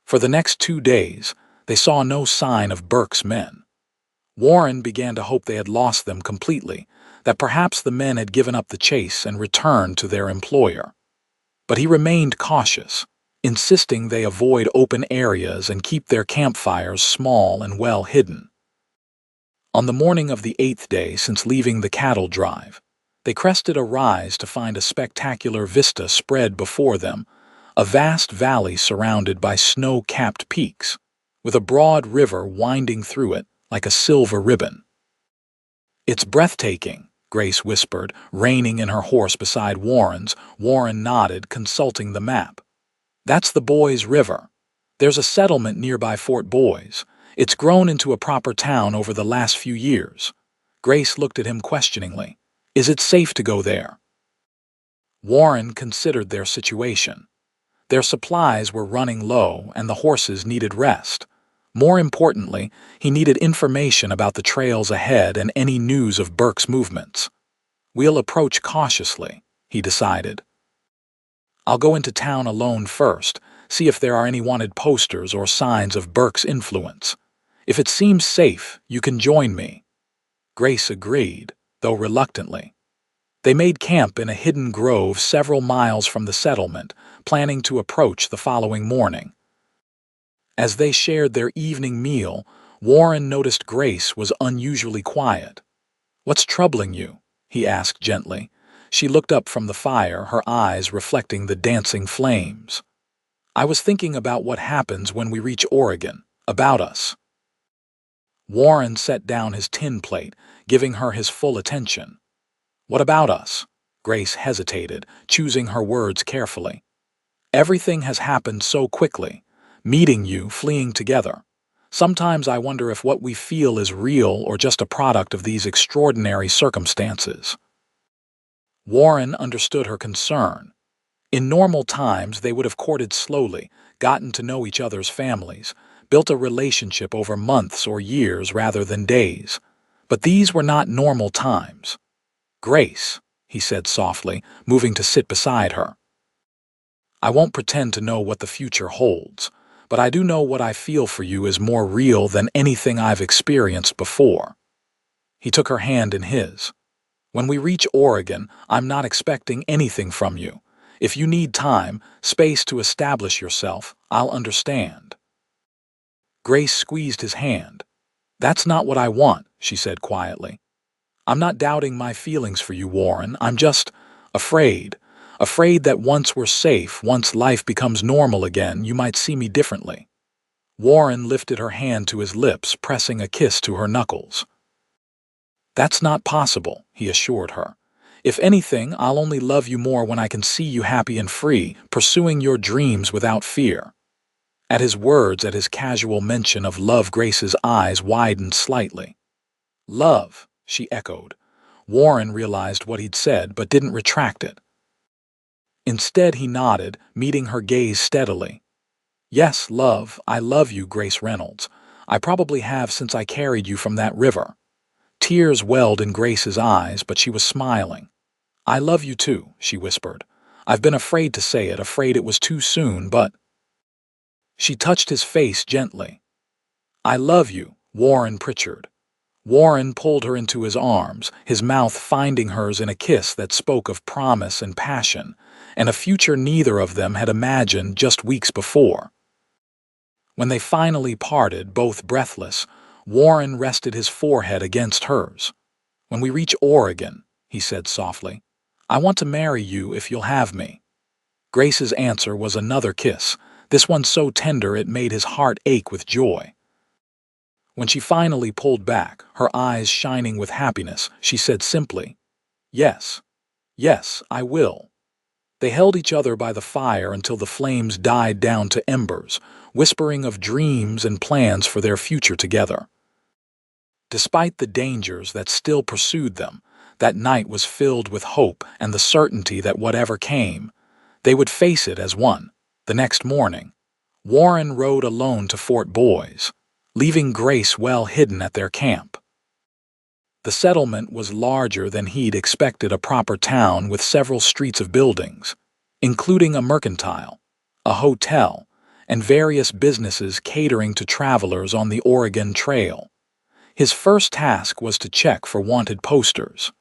For the next 2 days, they saw no sign of Burke's men. Warren began to hope they had lost them completely, that perhaps the men had given up the chase and returned to their employer. But he remained cautious, insisting they avoid open areas and keep their campfires small and well hidden. On the morning of the 8th day since leaving the cattle drive, they crested a rise to find a spectacular vista spread before them, a vast valley surrounded by snow-capped peaks, with a broad river winding through it like a silver ribbon. "It's breathtaking," Grace whispered, reining in her horse beside Warren's. Warren nodded, consulting the map. "That's the Boys River. There's a settlement nearby Fort Boys. It's grown into a proper town over the last few years." Grace looked at him questioningly. "Is it safe to go there?" Warren considered their situation. Their supplies were running low and the horses needed rest. More importantly, he needed information about the trails ahead and any news of Burke's movements. "We'll approach cautiously," he decided. "I'll go into town alone first, see if there are any wanted posters or signs of Burke's influence. If it seems safe, you can join me." Grace agreed, though reluctantly. They made camp in a hidden grove several miles from the settlement, planning to approach the following morning. As they shared their evening meal, Warren noticed Grace was unusually quiet. "What's troubling you?" he asked gently. She looked up from the fire, her eyes reflecting the dancing flames. "I was thinking about what happens when we reach Oregon, about us." Warren set down his tin plate, giving her his full attention. "What about us?" Grace hesitated, choosing her words carefully. "Everything has happened so quickly. Meeting you, fleeing together. Sometimes I wonder if what we feel is real or just a product of these extraordinary circumstances." Warren understood her concern. In normal times, they would have courted slowly, gotten to know each other's families, built a relationship over months or years rather than days. But these were not normal times. "Grace," he said softly, moving to sit beside her. "I won't pretend to know what the future holds, but I do know what I feel for you is more real than anything I've experienced before." He took her hand in his. "When we reach Oregon, I'm not expecting anything from you. If you need time, space to establish yourself, I'll understand." Grace squeezed his hand. "That's not what I want," she said quietly. "I'm not doubting my feelings for you, Warren. I'm just afraid. Afraid that once we're safe, once life becomes normal again, you might see me differently." Warren lifted her hand to his lips, pressing a kiss to her knuckles. "That's not possible," he assured her. "If anything, I'll only love you more when I can see you happy and free, pursuing your dreams without fear." At his words, at his casual mention of love, Grace's eyes widened slightly. "Love," she echoed. Warren realized what he'd said, but didn't retract it. Instead, he nodded, meeting her gaze steadily. "Yes, love, I love you, Grace Reynolds. I probably have since I carried you from that river." Tears welled in Grace's eyes, but she was smiling. "I love you too," she whispered. "I've been afraid to say it, afraid it was too soon, but—" She touched his face gently. "I love you, Warren Pritchard. Warren pulled her into his arms, his mouth finding hers in a kiss that spoke of promise and passion, and a future neither of them had imagined just weeks before. When they finally parted, both breathless, Warren rested his forehead against hers. "When we reach Oregon," he said softly, "I want to marry you if you'll have me." Grace's answer was another kiss, this one so tender it made his heart ache with joy. When she finally pulled back, her eyes shining with happiness, she said simply, "Yes, yes, I will." They held each other by the fire until the flames died down to embers, whispering of dreams and plans for their future together. Despite the dangers that still pursued them, that night was filled with hope and the certainty that whatever came, they would face it as one. The next morning, Warren rode alone to Fort Boys, leaving Grace well hidden at their camp. The settlement was larger than he'd expected, a proper town with several streets of buildings, including a mercantile, a hotel, and various businesses catering to travelers on the Oregon Trail. His first task was to check for wanted posters.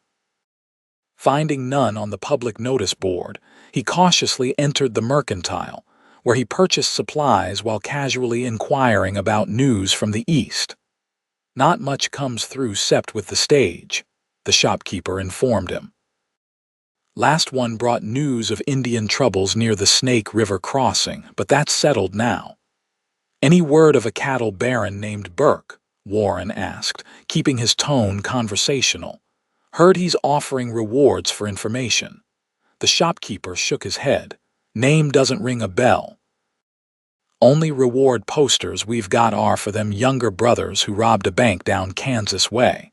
Finding none on the public notice board, he cautiously entered the mercantile, where he purchased supplies while casually inquiring about news from the east. "Not much comes through cept with the stage," the shopkeeper informed him. "Last one brought news of Indian troubles near the Snake River crossing, but that's settled now." "Any word of a cattle baron named Burke?" Warren asked, keeping his tone conversational. "Heard he's offering rewards for information." The shopkeeper shook his head. "Name doesn't ring a bell. Only reward posters we've got are for them younger brothers who robbed a bank down Kansas way."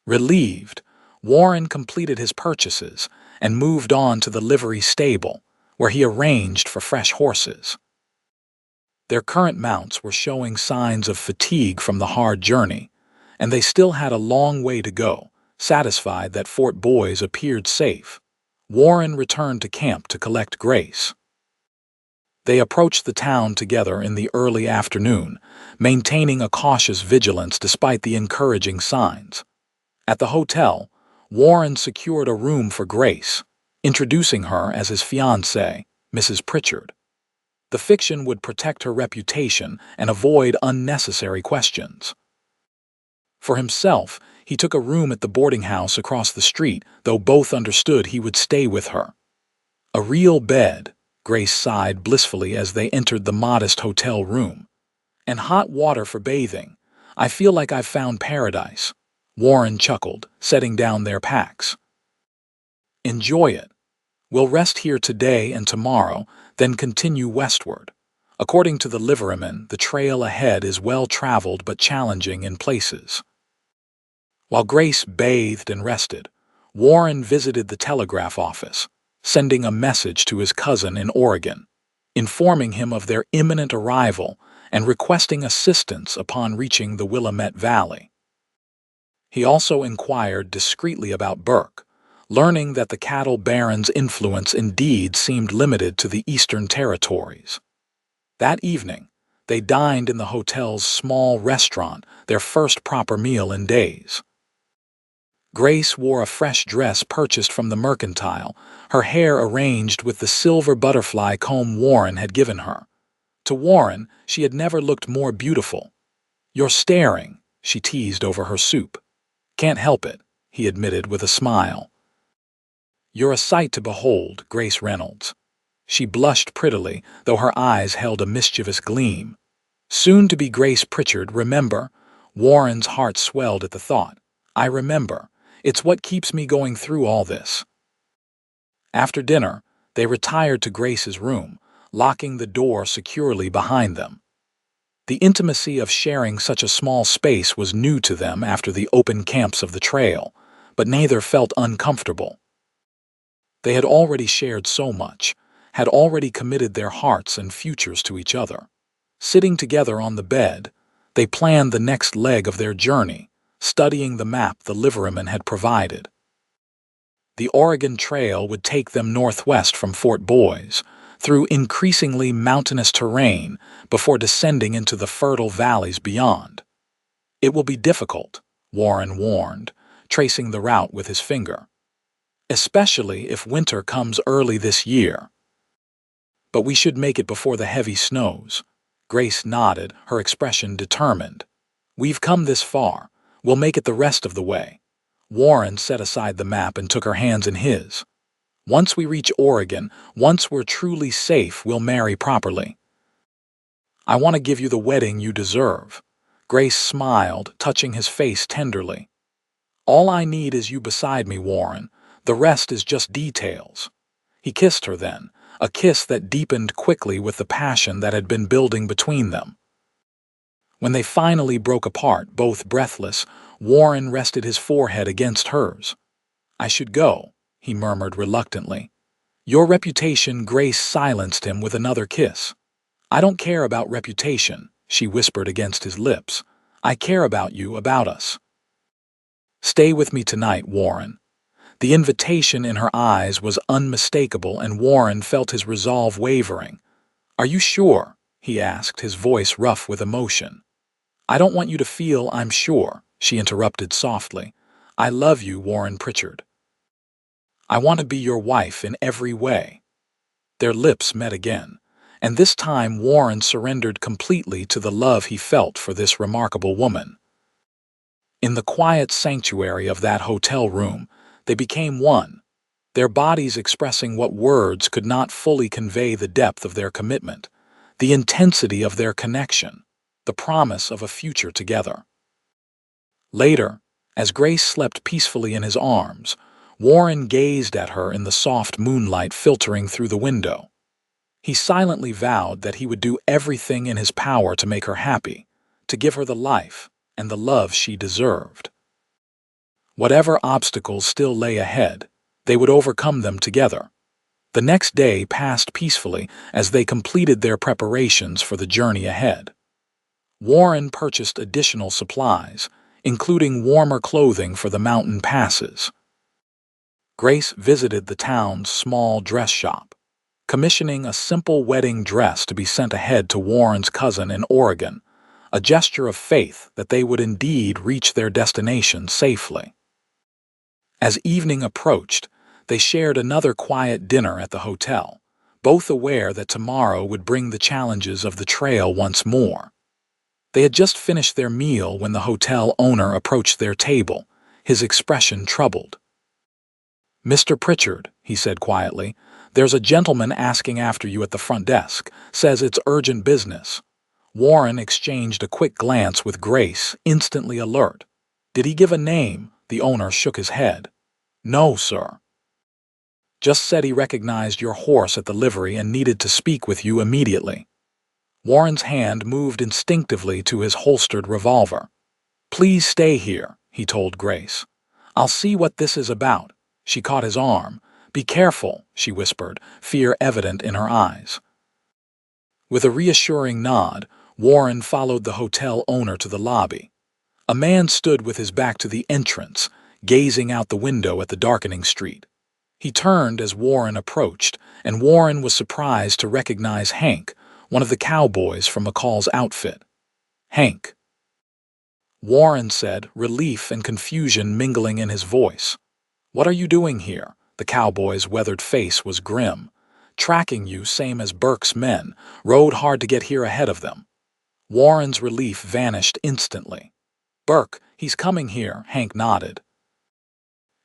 Relieved, Warren completed his purchases and moved on to the livery stable, where he arranged for fresh horses. Their current mounts were showing signs of fatigue from the hard journey, and they still had a long way to go. Satisfied that Fort Boys appeared safe, Warren returned to camp to collect Grace. They approached the town together in the early afternoon, maintaining a cautious vigilance despite the encouraging signs. At the hotel, Warren secured a room for Grace, introducing her as his fiancée, Mrs. Pritchard. The fiction would protect her reputation and avoid unnecessary questions. For himself, he took a room at the boarding house across the street, though both understood he would stay with her. "A real bed," Grace sighed blissfully as they entered the modest hotel room. "And hot water for bathing. I feel like I've found paradise." Warren chuckled, setting down their packs. "Enjoy it. We'll rest here today and tomorrow, then continue westward. According to the liveryman, the trail ahead is well-traveled but challenging in places." While Grace bathed and rested, Warren visited the telegraph office, sending a message to his cousin in Oregon, informing him of their imminent arrival and requesting assistance upon reaching the Willamette Valley. He also inquired discreetly about Burke, learning that the cattle baron's influence indeed seemed limited to the eastern territories. That evening, they dined in the hotel's small restaurant, their first proper meal in days. Grace wore a fresh dress purchased from the mercantile, her hair arranged with the silver butterfly comb Warren had given her. To Warren, she had never looked more beautiful. "You're staring," she teased over her soup. "Can't help it," he admitted with a smile. "You're a sight to behold, Grace Reynolds." She blushed prettily, though her eyes held a mischievous gleam. "Soon to be Grace Pritchard, remember?" Warren's heart swelled at the thought. "I remember. It's what keeps me going through all this." After dinner, they retired to Grace's room, locking the door securely behind them. The intimacy of sharing such a small space was new to them after the open camps of the trail, but neither felt uncomfortable. They had already shared so much, had already committed their hearts and futures to each other. Sitting together on the bed, they planned the next leg of their journey, studying the map the liveryman had provided. The Oregon Trail would take them northwest from Fort Boys, through increasingly mountainous terrain before descending into the fertile valleys beyond. "It will be difficult," Warren warned, tracing the route with his finger. "Especially if winter comes early this year." "But we should make it before the heavy snows." Grace nodded, her expression determined. "We've come this far. We'll make it the rest of the way." Warren set aside the map and took her hands in his. "Once we reach Oregon, once we're truly safe, we'll marry properly. I want to give you the wedding you deserve." Grace smiled, touching his face tenderly. "All I need is you beside me, Warren. The rest is just details." He kissed her then, a kiss that deepened quickly with the passion that had been building between them. When they finally broke apart, both breathless, Warren rested his forehead against hers. "I should go," he murmured reluctantly. "Your reputation." Grace silenced him with another kiss. "I don't care about reputation," she whispered against his lips. "I care about you, about us. Stay with me tonight, Warren." The invitation in her eyes was unmistakable, and Warren felt his resolve wavering. "Are you sure?" he asked, his voice rough with emotion. "I don't want you to feel I'm sure," she interrupted softly. "I love you, Warren Pritchard. I want to be your wife in every way." Their lips met again, and this time Warren surrendered completely to the love he felt for this remarkable woman. In the quiet sanctuary of that hotel room, they became one, their bodies expressing what words could not fully convey: the depth of their commitment, the intensity of their connection, the promise of a future together. Later, as Grace slept peacefully in his arms, Warren gazed at her in the soft moonlight filtering through the window. He silently vowed that he would do everything in his power to make her happy, to give her the life and the love she deserved. Whatever obstacles still lay ahead, they would overcome them together. The next day passed peacefully as they completed their preparations for the journey ahead. Warren purchased additional supplies, including warmer clothing for the mountain passes. Grace visited the town's small dress shop, commissioning a simple wedding dress to be sent ahead to Warren's cousin in Oregon, a gesture of faith that they would indeed reach their destination safely. As evening approached, they shared another quiet dinner at the hotel, both aware that tomorrow would bring the challenges of the trail once more. They had just finished their meal when the hotel owner approached their table, his expression troubled. "Mr. Pritchard," he said quietly, "there's a gentleman asking after you at the front desk, says it's urgent business." Warren exchanged a quick glance with Grace, instantly alert. "Did he give a name?" The owner shook his head. "No, sir. Just said he recognized your horse at the livery and needed to speak with you immediately." Warren's hand moved instinctively to his holstered revolver. "Please stay here," he told Grace. "I'll see what this is about." She caught his arm. "Be careful," she whispered, fear evident in her eyes. With a reassuring nod, Warren followed the hotel owner to the lobby. A man stood with his back to the entrance, gazing out the window at the darkening street. He turned as Warren approached, and Warren was surprised to recognize Hank, one of the cowboys from McCall's outfit. "Hank," Warren said, relief and confusion mingling in his voice. "What are you doing here?" The cowboy's weathered face was grim. "Tracking you, same as Burke's men. Rode hard to get here ahead of them." Warren's relief vanished instantly. "Burke, he's coming here," Hank nodded.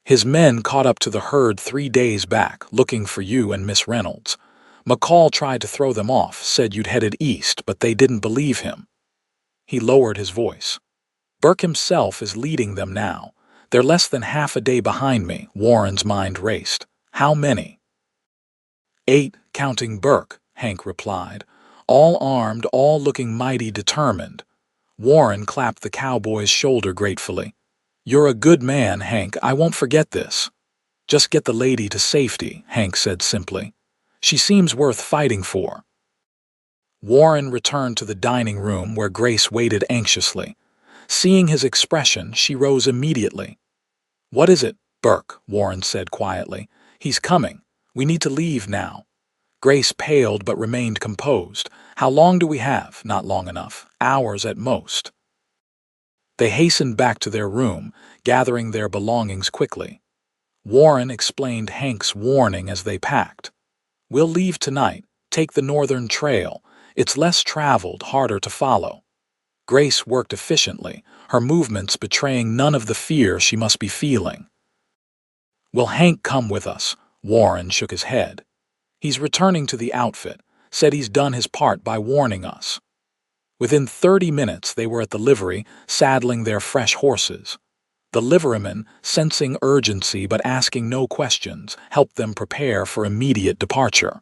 "His men caught up to the herd 3 days back, looking for you and Miss Reynolds. McCall tried to throw them off, said you'd headed east, but they didn't believe him." He lowered his voice. "Burke himself is leading them now. They're less than half a day behind me." Warren's mind raced. "How many?" "8, counting Burke," Hank replied. "All armed, all looking mighty determined." Warren clapped the cowboy's shoulder gratefully. "You're a good man, Hank. I won't forget this." "Just get the lady to safety," Hank said simply. "She seems worth fighting for." Warren returned to the dining room where Grace waited anxiously. Seeing his expression, she rose immediately. "What is it, Burke?" Warren said quietly. "He's coming. We need to leave now." Grace paled but remained composed. "How long do we have?" "Not long enough. Hours at most." They hastened back to their room, gathering their belongings quickly. Warren explained Hank's warning as they packed. "We'll leave tonight, take the northern trail. It's less traveled, harder to follow." Grace worked efficiently, her movements betraying none of the fear she must be feeling. "Will Hank come with us?" Warren shook his head. "He's returning to the outfit, said he's done his part by warning us." Within 30 minutes they were at the livery, saddling their fresh horses. The liveryman, sensing urgency but asking no questions, helped them prepare for immediate departure.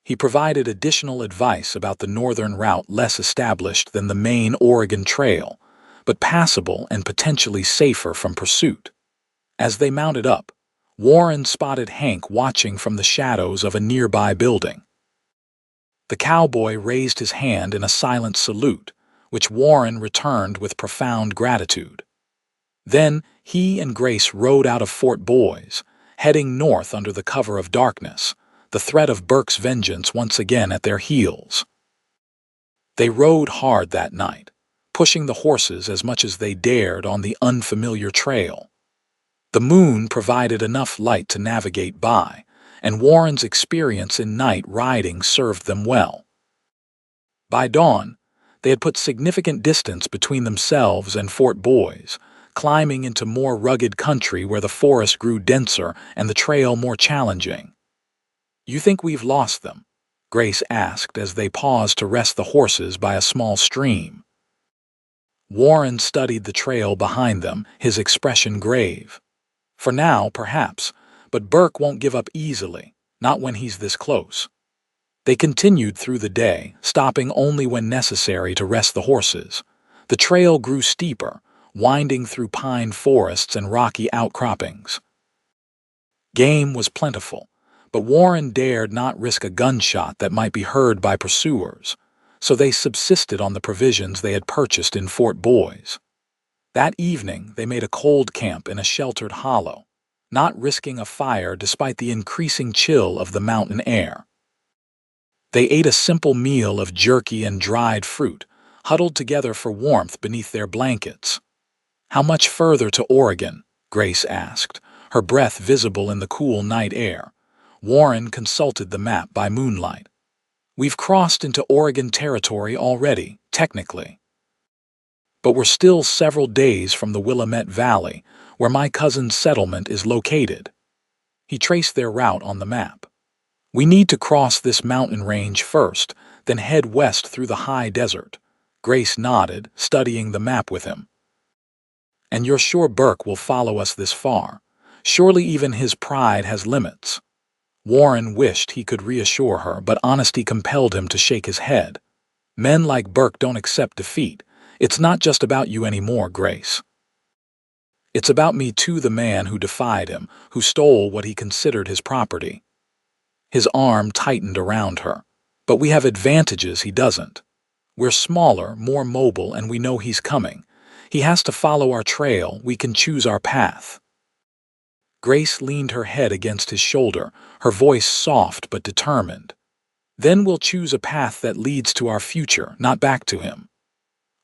He provided additional advice about the northern route, less established than the main Oregon Trail, but passable and potentially safer from pursuit. As they mounted up, Warren spotted Hank watching from the shadows of a nearby building. The cowboy raised his hand in a silent salute, which Warren returned with profound gratitude. Then he and Grace rode out of Fort Boys, heading north under the cover of darkness, the threat of Burke's vengeance once again at their heels. They rode hard that night, pushing the horses as much as they dared on the unfamiliar trail. The moon provided enough light to navigate by, and Warren's experience in night riding served them well. By dawn, they had put significant distance between themselves and Fort Boys, climbing into more rugged country where the forest grew denser and the trail more challenging. "You think we've lost them?" Grace asked as they paused to rest the horses by a small stream. Warren studied the trail behind them, his expression grave. "For now, perhaps, but Burke won't give up easily, not when he's this close." They continued through the day, stopping only when necessary to rest the horses. The trail grew steeper, winding through pine forests and rocky outcroppings. Game was plentiful, but Warren dared not risk a gunshot that might be heard by pursuers, so they subsisted on the provisions they had purchased in Fort Boys. That evening they made a cold camp in a sheltered hollow, not risking a fire despite the increasing chill of the mountain air. They ate a simple meal of jerky and dried fruit, huddled together for warmth beneath their blankets. "How much further to Oregon?" Grace asked, her breath visible in the cool night air. Warren consulted the map by moonlight. "We've crossed into Oregon territory already, technically. But we're still several days from the Willamette Valley, where my cousin's settlement is located." He traced their route on the map. "We need to cross this mountain range first, then head west through the high desert." Grace nodded, studying the map with him. "And you're sure Burke will follow us this far? Surely even his pride has limits." Warren wished he could reassure her, but honesty compelled him to shake his head. "Men like Burke don't accept defeat. It's not just about you anymore, Grace. It's about me too, the man who defied him, who stole what he considered his property." His arm tightened around her. "But we have advantages he doesn't. We're smaller, more mobile, and we know he's coming. He has to follow our trail, we can choose our path." Grace leaned her head against his shoulder, her voice soft but determined. "Then we'll choose a path that leads to our future, not back to him."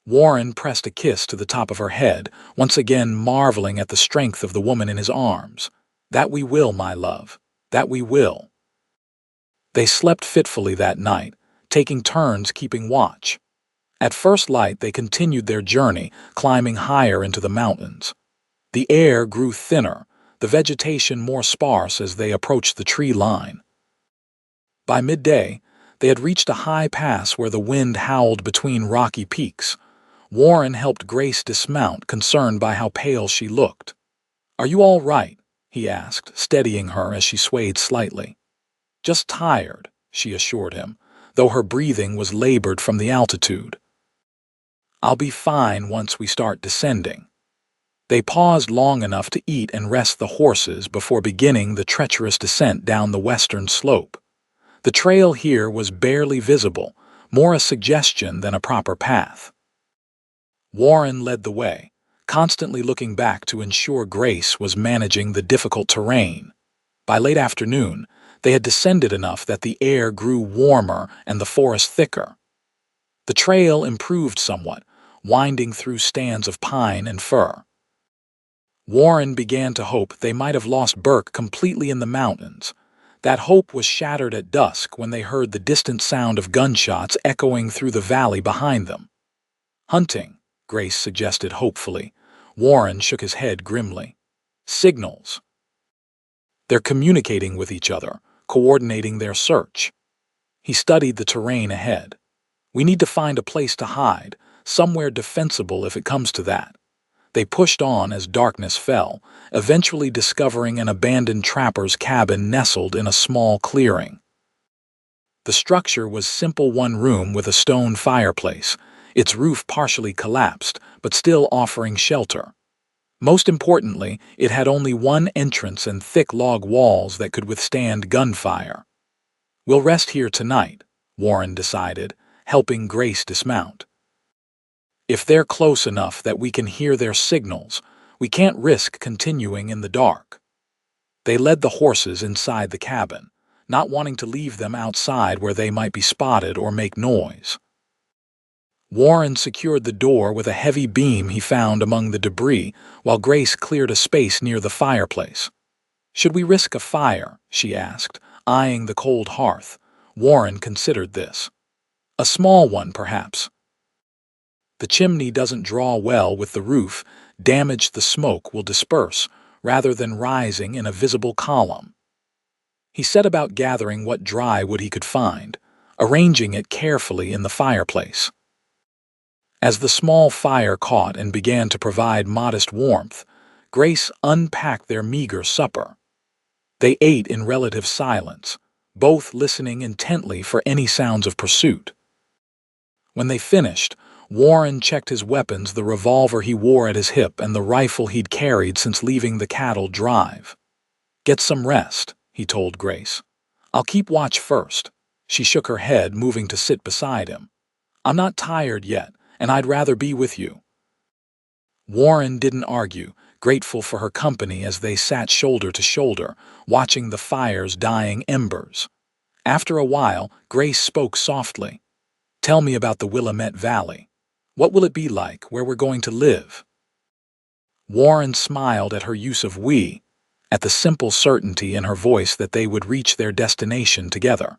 Warren pressed a kiss to the top of her head, once again marveling at the strength of the woman in his arms. "That we will, my love. That we will." They slept fitfully that night, taking turns keeping watch. At first light they continued their journey, climbing higher into the mountains. The air grew thinner, the vegetation more sparse as they approached the tree line. By midday, they had reached a high pass where the wind howled between rocky peaks. Warren helped Grace dismount, concerned by how pale she looked. "Are you all right?" he asked, steadying her as she swayed slightly. "Just tired," she assured him, though her breathing was labored from the altitude. "I'll be fine once we start descending." They paused long enough to eat and rest the horses before beginning the treacherous descent down the western slope. The trail here was barely visible, more a suggestion than a proper path. Warren led the way, constantly looking back to ensure Grace was managing the difficult terrain. By late afternoon, they had descended enough that the air grew warmer and the forest thicker. The trail improved somewhat. winding through stands of pine and fir. Warren began to hope they might have lost Burke completely in the mountains. That hope was shattered at dusk when they heard the distant sound of gunshots echoing through the valley behind them. "Hunting," Grace suggested hopefully. Warren shook his head grimly. "Signals. They're communicating with each other, coordinating their search." He studied the terrain ahead. "We need to find a place to hide, somewhere defensible if it comes to that." They pushed on as darkness fell, eventually discovering an abandoned trapper's cabin nestled in a small clearing. The structure was simple, one room with a stone fireplace, its roof partially collapsed, but still offering shelter. Most importantly, it had only one entrance and thick log walls that could withstand gunfire. "We'll rest here tonight," Warren decided, helping Grace dismount. "If they're close enough that we can hear their signals, we can't risk continuing in the dark." They led the horses inside the cabin, not wanting to leave them outside where they might be spotted or make noise. Warren secured the door with a heavy beam he found among the debris, while Grace cleared a space near the fireplace. "Should we risk a fire?" she asked, eyeing the cold hearth. Warren considered this. "A small one, perhaps. The chimney doesn't draw well with the roof. Damaged, the smoke will disperse, rather than rising in a visible column." He set about gathering what dry wood he could find, arranging it carefully in the fireplace. As the small fire caught and began to provide modest warmth, Grace unpacked their meager supper. They ate in relative silence, both listening intently for any sounds of pursuit. When they finished, Warren checked his weapons, the revolver he wore at his hip and the rifle he'd carried since leaving the cattle drive. "Get some rest," he told Grace. "I'll keep watch first." She shook her head, moving to sit beside him. "I'm not tired yet, and I'd rather be with you." Warren didn't argue, grateful for her company as they sat shoulder to shoulder, watching the fire's dying embers. After a while, Grace spoke softly. "Tell me about the Willamette Valley. What will it be like, where we're going to live?" Warren smiled at her use of "we," at the simple certainty in her voice that they would reach their destination together.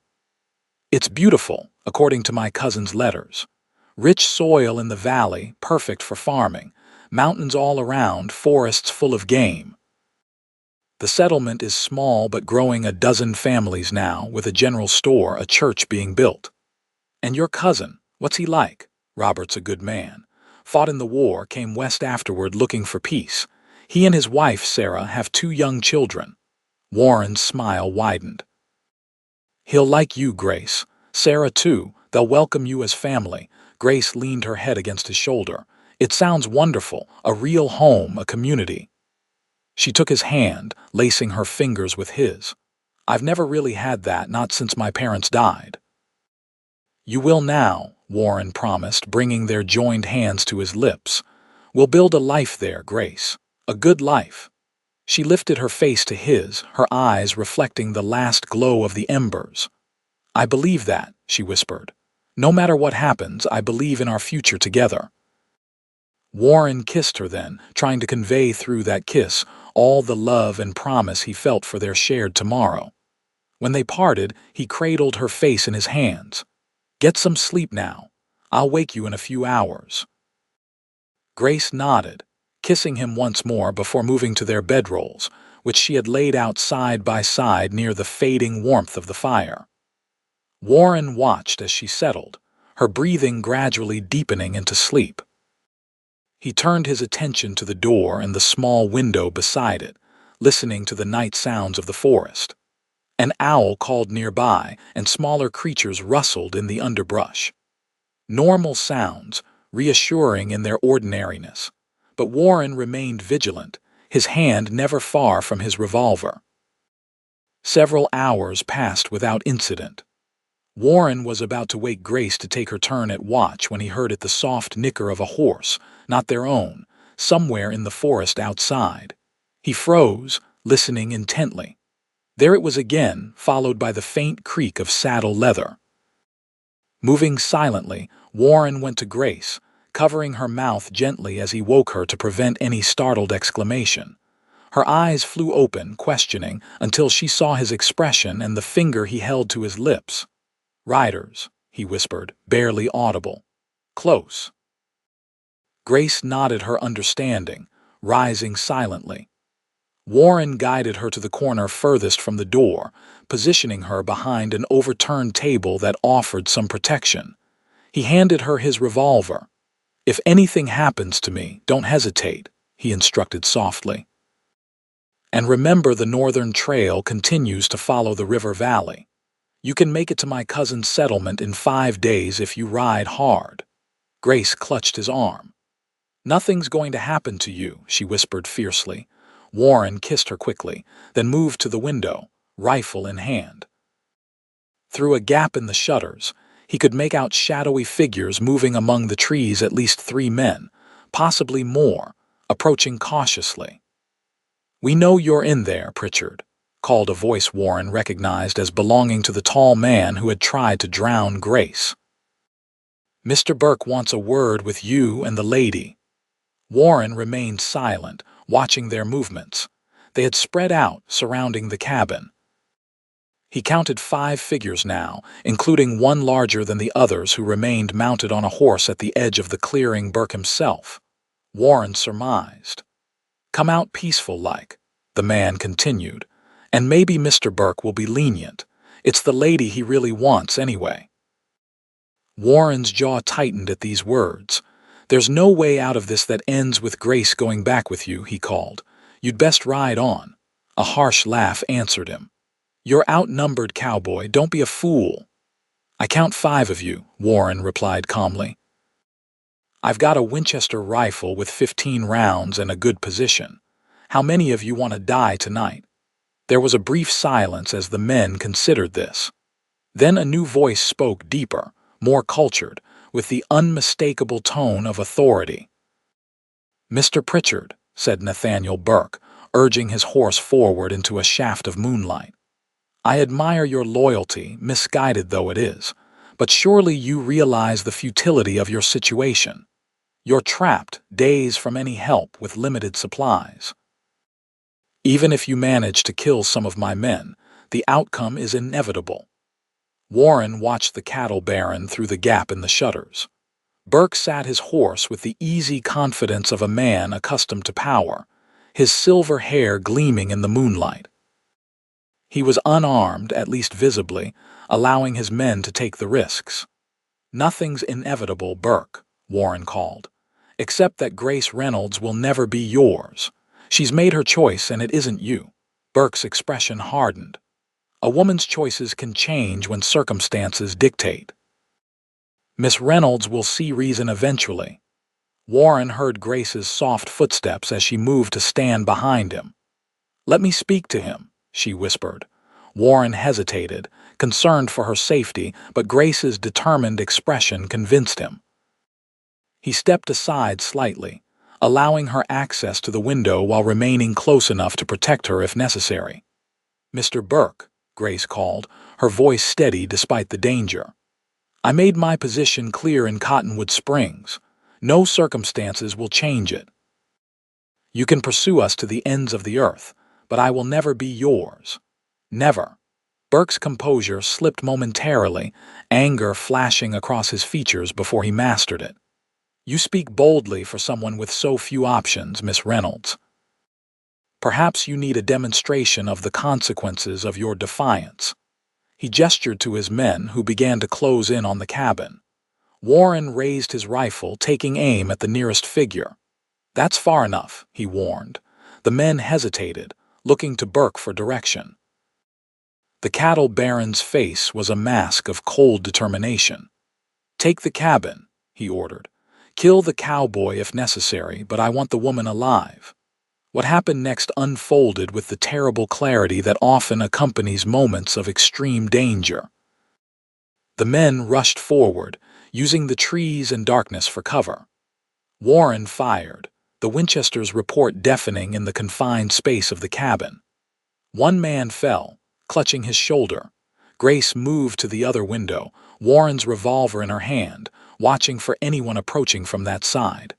"It's beautiful, according to my cousin's letters. Rich soil in the valley, perfect for farming. Mountains all around, forests full of game. The settlement is small but growing, a dozen families now, with a general store, a church being built." "And your cousin, what's he like?" "Robert's a good man. Fought in the war, came west afterward looking for peace. He and his wife, Sarah, have 2 young children." Warren's smile widened. "He'll like you, Grace. Sarah, too. They'll welcome you as family." Grace leaned her head against his shoulder. "It sounds wonderful, a real home, a community." She took his hand, lacing her fingers with his. "I've never really had that, not since my parents died." "You will now," Warren promised, bringing their joined hands to his lips. "We'll build a life there, Grace. A good life." She lifted her face to his, her eyes reflecting the last glow of the embers. "I believe that," she whispered. "No matter what happens, I believe in our future together." Warren kissed her then, trying to convey through that kiss all the love and promise he felt for their shared tomorrow. When they parted, he cradled her face in his hands. "Get some sleep now. I'll wake you in a few hours." Grace nodded, kissing him once more before moving to their bedrolls, which she had laid out side by side near the fading warmth of the fire. Warren watched as she settled, her breathing gradually deepening into sleep. He turned his attention to the door and the small window beside it, listening to the night sounds of the forest. An owl called nearby, and smaller creatures rustled in the underbrush. Normal sounds, reassuring in their ordinariness. But Warren remained vigilant, his hand never far from his revolver. Several hours passed without incident. Warren was about to wake Grace to take her turn at watch when he heard the soft nicker of a horse, not their own, somewhere in the forest outside. He froze, listening intently. There it was again, followed by the faint creak of saddle leather. Moving silently, Warren went to Grace, covering her mouth gently as he woke her to prevent any startled exclamation. Her eyes flew open, questioning, until she saw his expression and the finger he held to his lips. "Riders," he whispered, barely audible. "Close." Grace nodded her understanding, rising silently. Warren guided her to the corner furthest from the door, positioning her behind an overturned table that offered some protection. He handed her his revolver. "If anything happens to me, don't hesitate," he instructed softly. "And remember, the northern trail continues to follow the river valley. You can make it to my cousin's settlement in 5 days if you ride hard." Grace clutched his arm. "Nothing's going to happen to you," she whispered fiercely. Warren kissed her quickly, then moved to the window, rifle in hand. Through a gap in the shutters, he could make out shadowy figures moving among the trees, at least 3 men, possibly more, approaching cautiously. "We know you're in there, Pritchard," called a voice Warren recognized as belonging to the tall man who had tried to drown Grace. "Mr. Burke wants a word with you and the lady." Warren remained silent, watching their movements. They had spread out, surrounding the cabin. He counted 5 figures now, including one larger than the others who remained mounted on a horse at the edge of the clearing. Burke himself, Warren surmised. "Come out peaceful-like," the man continued, "and maybe Mr. Burke will be lenient. It's the lady he really wants anyway." Warren's jaw tightened at these words. "There's no way out of this that ends with Grace going back with you," he called. "You'd best ride on." A harsh laugh answered him. "You're outnumbered, Cowboy. Don't be a fool." "I count 5 of you," Warren replied calmly. "I've got a Winchester rifle with 15 rounds and a good position. How many of you want to die tonight?" There was a brief silence as the men considered this. Then a new voice spoke, deeper, more cultured, with the unmistakable tone of authority. "Mr. Pritchard," said Nathaniel Burke, urging his horse forward into a shaft of moonlight. "I admire your loyalty, misguided though it is, but surely you realize the futility of your situation. You're trapped, days from any help, with limited supplies. Even if you manage to kill some of my men, the outcome is inevitable." Warren watched the cattle baron through the gap in the shutters. Burke sat his horse with the easy confidence of a man accustomed to power, his silver hair gleaming in the moonlight. He was unarmed, at least visibly, allowing his men to take the risks. "Nothing's inevitable, Burke," Warren called, "except that Grace Reynolds will never be yours. She's made her choice and it isn't you." Burke's expression hardened. "A woman's choices can change when circumstances dictate. Miss Reynolds will see reason eventually." Warren heard Grace's soft footsteps as she moved to stand behind him. "Let me speak to him," she whispered. Warren hesitated, concerned for her safety, but Grace's determined expression convinced him. He stepped aside slightly, allowing her access to the window while remaining close enough to protect her if necessary. "Mr. Burke," Grace called, her voice steady despite the danger. "I made my position clear in Cottonwood Springs. No circumstances will change it. You can pursue us to the ends of the earth, but I will never be yours. Never." Burke's composure slipped momentarily, anger flashing across his features before he mastered it. "You speak boldly for someone with so few options, Miss Reynolds. Perhaps you need a demonstration of the consequences of your defiance." He gestured to his men, who began to close in on the cabin. Warren raised his rifle, taking aim at the nearest figure. "That's far enough," he warned. The men hesitated, looking to Burke for direction. The cattle baron's face was a mask of cold determination. "Take the cabin," he ordered. "Kill the cowboy if necessary, but I want the woman alive." What happened next unfolded with the terrible clarity that often accompanies moments of extreme danger. The men rushed forward, using the trees and darkness for cover. Warren fired, the Winchester's report deafening in the confined space of the cabin. One man fell, clutching his shoulder. Grace moved to the other window, Warren's revolver in her hand, watching for anyone approaching from that side.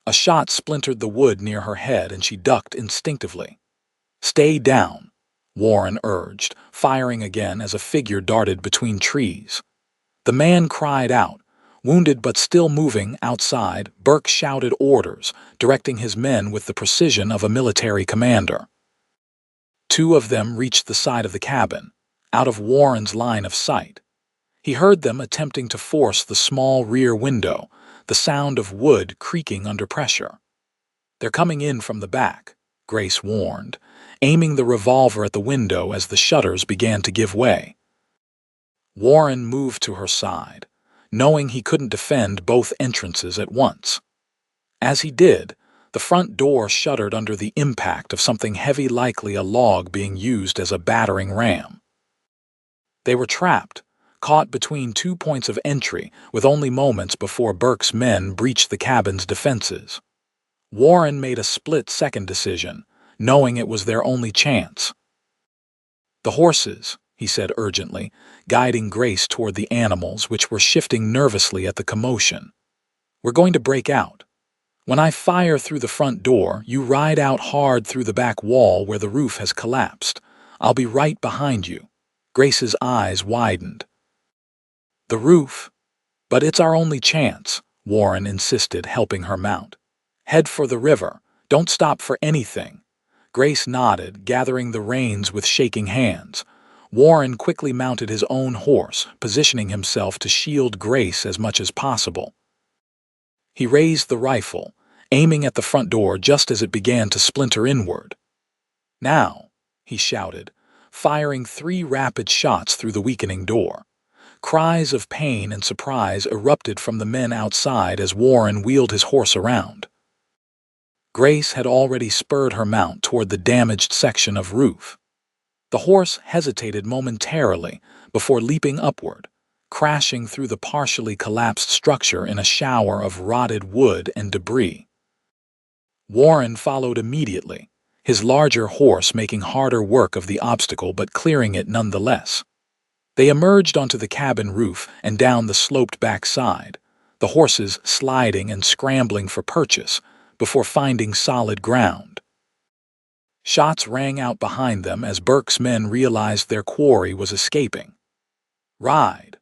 A shot splintered the wood near her head and she ducked instinctively. "Stay down," Warren urged, firing again as a figure darted between trees. The man cried out. Wounded but still moving outside, Burke shouted orders, directing his men with the precision of a military commander. Two of them reached the side of the cabin, out of Warren's line of sight. He heard them attempting to force the small rear window, the sound of wood creaking under pressure. "They're coming in from the back," Grace warned, aiming the revolver at the window as the shutters began to give way. Warren moved to her side, knowing he couldn't defend both entrances at once. As he did, the front door shuddered under the impact of something heavy, likely a log being used as a battering ram. They were trapped, caught between 2 points of entry, with only moments before Burke's men breached the cabin's defenses. Warren made a split-second decision, knowing it was their only chance. "The horses," he said urgently, guiding Grace toward the animals which were shifting nervously at the commotion. "We're going to break out. When I fire through the front door, you ride out hard through the back wall where the roof has collapsed. I'll be right behind you." Grace's eyes widened. "The roof? But it's our only chance," Warren insisted, helping her mount. "Head for the river. Don't stop for anything." Grace nodded, gathering the reins with shaking hands. Warren quickly mounted his own horse, positioning himself to shield Grace as much as possible. He raised the rifle, aiming at the front door just as it began to splinter inward. "Now," he shouted, firing 3 rapid shots through the weakening door. Cries of pain and surprise erupted from the men outside as Warren wheeled his horse around. Grace had already spurred her mount toward the damaged section of roof. The horse hesitated momentarily before leaping upward, crashing through the partially collapsed structure in a shower of rotted wood and debris. Warren followed immediately, his larger horse making harder work of the obstacle but clearing it nonetheless. They emerged onto the cabin roof and down the sloped back side, the horses sliding and scrambling for purchase before finding solid ground. Shots rang out behind them as Burke's men realized their quarry was escaping. "Ride,"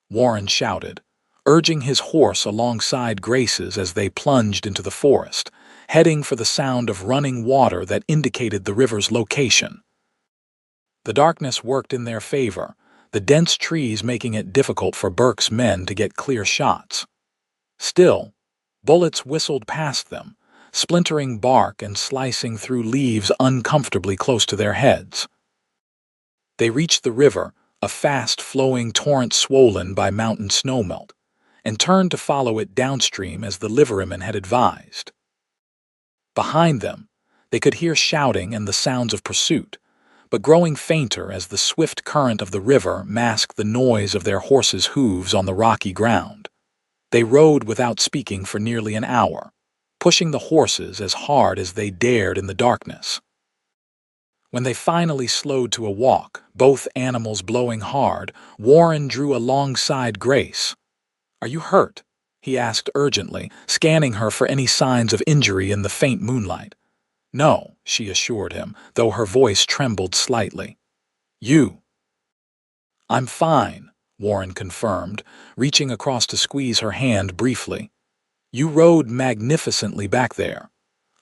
Warren shouted, urging his horse alongside Grace's as they plunged into the forest, heading for the sound of running water that indicated the river's location. The darkness worked in their favor, the dense trees making it difficult for Burke's men to get clear shots. Still, bullets whistled past them, splintering bark and slicing through leaves uncomfortably close to their heads. They reached the river, a fast-flowing torrent swollen by mountain snowmelt, and turned to follow it downstream as the liveryman had advised. Behind them, they could hear shouting and the sounds of pursuit, but growing fainter as the swift current of the river masked the noise of their horses' hooves on the rocky ground. They rode without speaking for nearly an hour, pushing the horses as hard as they dared in the darkness. When they finally slowed to a walk, both animals blowing hard, Warren drew alongside Grace. "Are you hurt?" he asked urgently, scanning her for any signs of injury in the faint moonlight. "No," she assured him, though her voice trembled slightly. "You?" "I'm fine," Warren confirmed, reaching across to squeeze her hand briefly. "You rode magnificently back there."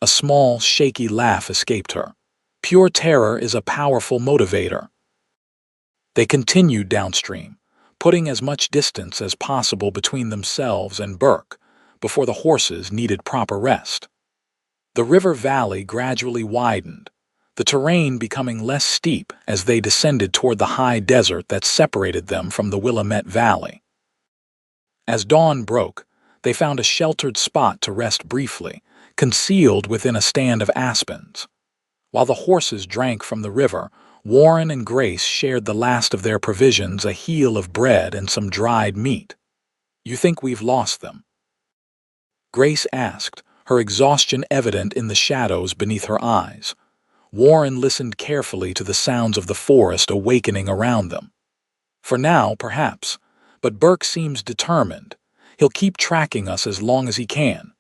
A small, shaky laugh escaped her. Pure terror is a powerful motivator. They continued downstream, putting as much distance as possible between themselves and Burke, before the horses needed proper rest. The river valley gradually widened, the terrain becoming less steep as they descended toward the high desert that separated them from the Willamette Valley. As dawn broke, they found a sheltered spot to rest briefly, concealed within a stand of aspens. While the horses drank from the river, Warren and Grace shared the last of their provisions, a heel of bread and some dried meat. "You think we've lost them?" Grace asked, her exhaustion evident in the shadows beneath her eyes. Warren listened carefully to the sounds of the forest awakening around them. "For now, perhaps, but Burke seems determined. He'll keep tracking us as long as he can.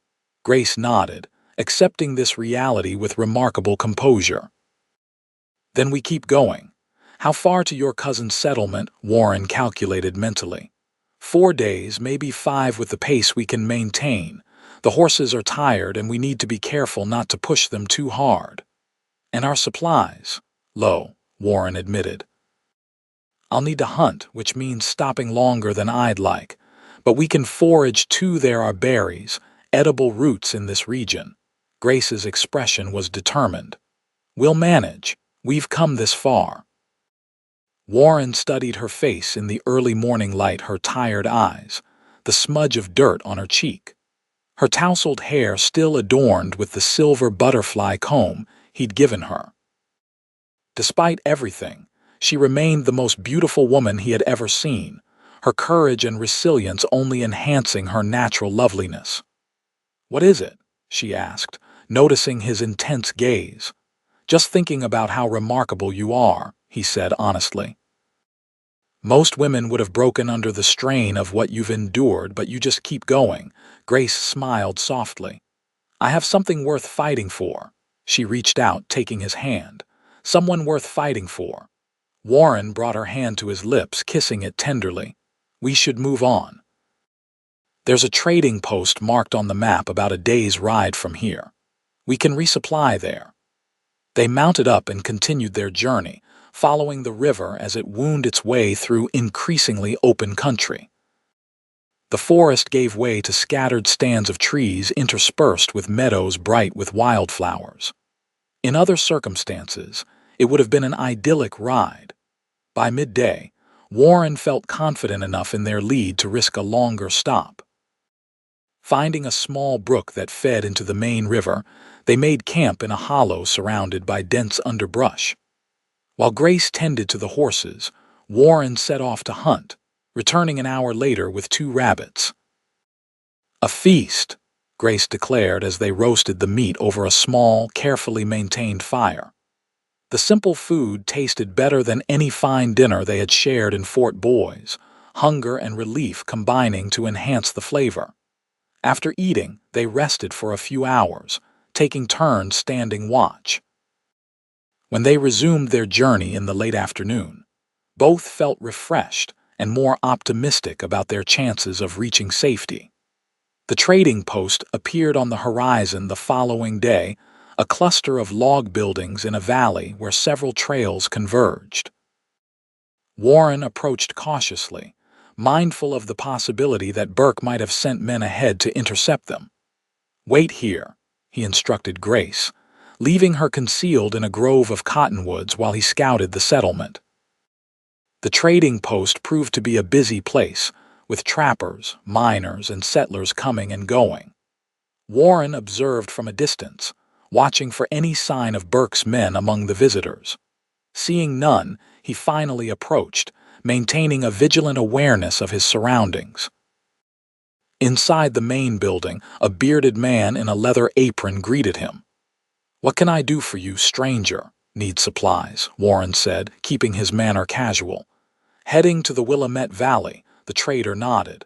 Grace nodded, accepting this reality with remarkable composure. Then we keep going. How far to your cousin's settlement? Warren calculated mentally. 4 days, maybe 5 with the pace we can maintain. The horses are tired and we need to be careful not to push them too hard. And our supplies? Low, Warren admitted. I'll need to hunt, which means stopping longer than I'd like. But we can forage too. There are berries, edible roots in this region. Grace's expression was determined. We'll manage. We've come this far. Warren studied her face in the early morning light, her tired eyes, the smudge of dirt on her cheek. Her tousled hair still adorned with the silver butterfly comb he'd given her. Despite everything, she remained the most beautiful woman he had ever seen, her courage and resilience only enhancing her natural loveliness. "What is it?" she asked, noticing his intense gaze. "Just thinking about how remarkable you are," he said honestly. "Most women would have broken under the strain of what you've endured, but you just keep going." Grace smiled softly. "I have something worth fighting for." She reached out, taking his hand. "Someone worth fighting for." Warren brought her hand to his lips, kissing it tenderly. "We should move on. There's a trading post marked on the map about a day's ride from here. We can resupply there." They mounted up and continued their journey, following the river as it wound its way through increasingly open country. The forest gave way to scattered stands of trees interspersed with meadows bright with wildflowers. In other circumstances, it would have been an idyllic ride. By midday, Warren felt confident enough in their lead to risk a longer stop. Finding a small brook that fed into the main river, they made camp in a hollow surrounded by dense underbrush. While Grace tended to the horses, Warren set off to hunt, returning an hour later with 2 rabbits. "A feast," Grace declared as they roasted the meat over a small, carefully maintained fire. The simple food tasted better than any fine dinner they had shared in Fort Boys, hunger and relief combining to enhance the flavor. After eating, they rested for a few hours, taking turns standing watch. When they resumed their journey in the late afternoon, both felt refreshed and more optimistic about their chances of reaching safety. The trading post appeared on the horizon the following day, a cluster of log buildings in a valley where several trails converged. Warren approached cautiously, mindful of the possibility that Burke might have sent men ahead to intercept them. "Wait here," he instructed Grace, leaving her concealed in a grove of cottonwoods while he scouted the settlement. The trading post proved to be a busy place, with trappers, miners, and settlers coming and going. Warren observed from a distance, watching for any sign of Burke's men among the visitors. Seeing none, he finally approached, maintaining a vigilant awareness of his surroundings. Inside the main building, a bearded man in a leather apron greeted him. "What can I do for you, stranger?" "Need supplies," Warren said, keeping his manner casual. "Heading to the Willamette Valley," the trader nodded.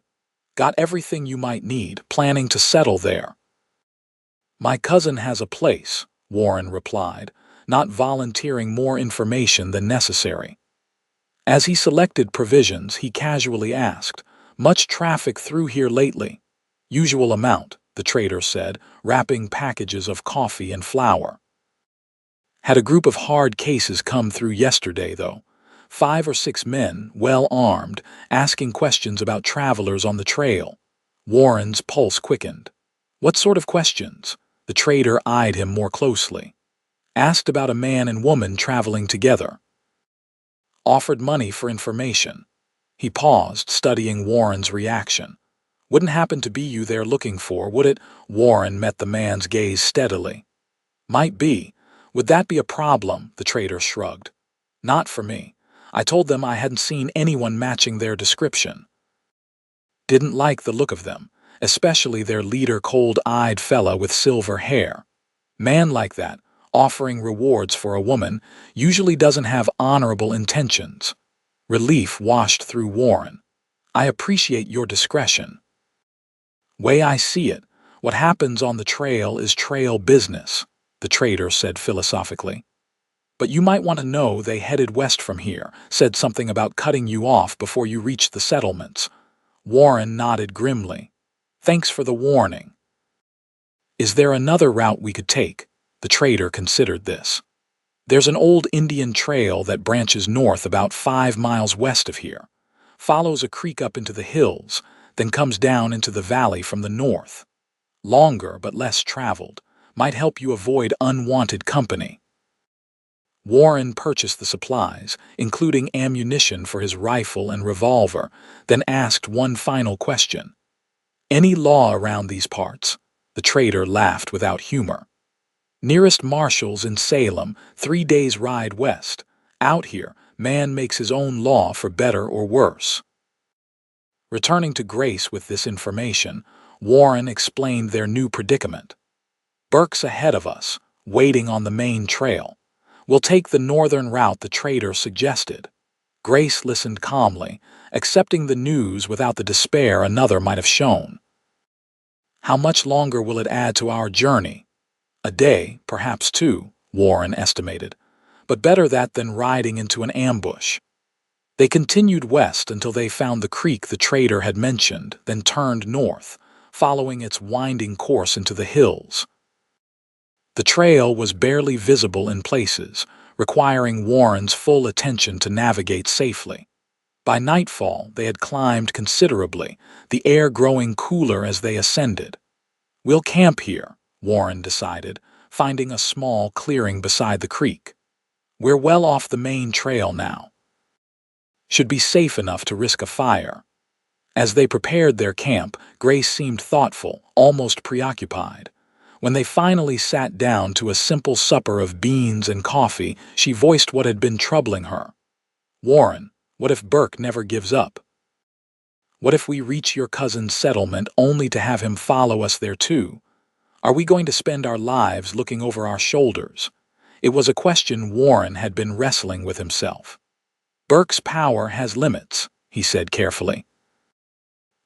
"Got everything you might need, planning to settle there." "My cousin has a place," Warren replied, not volunteering more information than necessary. As he selected provisions, he casually asked, "Much traffic through here lately?" "Usual amount," the trader said, wrapping packages of coffee and flour. "Had a group of hard cases come through yesterday, though. 5 or 6 men, well armed, asking questions about travelers on the trail." Warren's pulse quickened. "What sort of questions?" The trader eyed him more closely. "Asked about a man and woman traveling together. Offered money for information." He paused, studying Warren's reaction. "Wouldn't happen to be you they're looking for, would it?" Warren met the man's gaze steadily. "Might be. Would that be a problem?" the trader shrugged. "Not for me. I told them I hadn't seen anyone matching their description. Didn't like the look of them, especially their leader, cold-eyed fella with silver hair. Man like that, offering rewards for a woman, usually doesn't have honorable intentions." Relief washed through Warren. "I appreciate your discretion." "Way I see it, what happens on the trail is trail business," the trader said philosophically. "But you might want to know they headed west from here, said something about cutting you off before you reached the settlements." Warren nodded grimly. "Thanks for the warning." "Is there another route we could take?" The trader considered this. "There's an old Indian trail that branches north about 5 miles west of here, follows a creek up into the hills, then comes down into the valley from the north. Longer but less traveled, might help you avoid unwanted company." Warren purchased the supplies, including ammunition for his rifle and revolver, then asked one final question. "Any law around these parts?" The trader laughed without humor. "Nearest marshal's in Salem, 3 days' ride west. Out here, man makes his own law for better or worse." Returning to Grace with this information, Warren explained their new predicament. "Burke's ahead of us, waiting on the main trail. We'll take the northern route the trader suggested." Grace listened calmly, accepting the news without the despair another might have shown. "How much longer will it add to our journey?" "A day, perhaps 2, Warren estimated. "But better that than riding into an ambush." They continued west until they found the creek the trader had mentioned, then turned north, following its winding course into the hills. The trail was barely visible in places, requiring Warren's full attention to navigate safely. By nightfall, they had climbed considerably, the air growing cooler as they ascended. "We'll camp here," Warren decided, finding a small clearing beside the creek. "We're well off the main trail now. Should be safe enough to risk a fire." As they prepared their camp, Grace seemed thoughtful, almost preoccupied. When they finally sat down to a simple supper of beans and coffee, she voiced what had been troubling her. "Warren, what if Burke never gives up? What if we reach your cousin's settlement only to have him follow us there too? Are we going to spend our lives looking over our shoulders?" It was a question Warren had been wrestling with himself. "Burke's power has limits," he said carefully.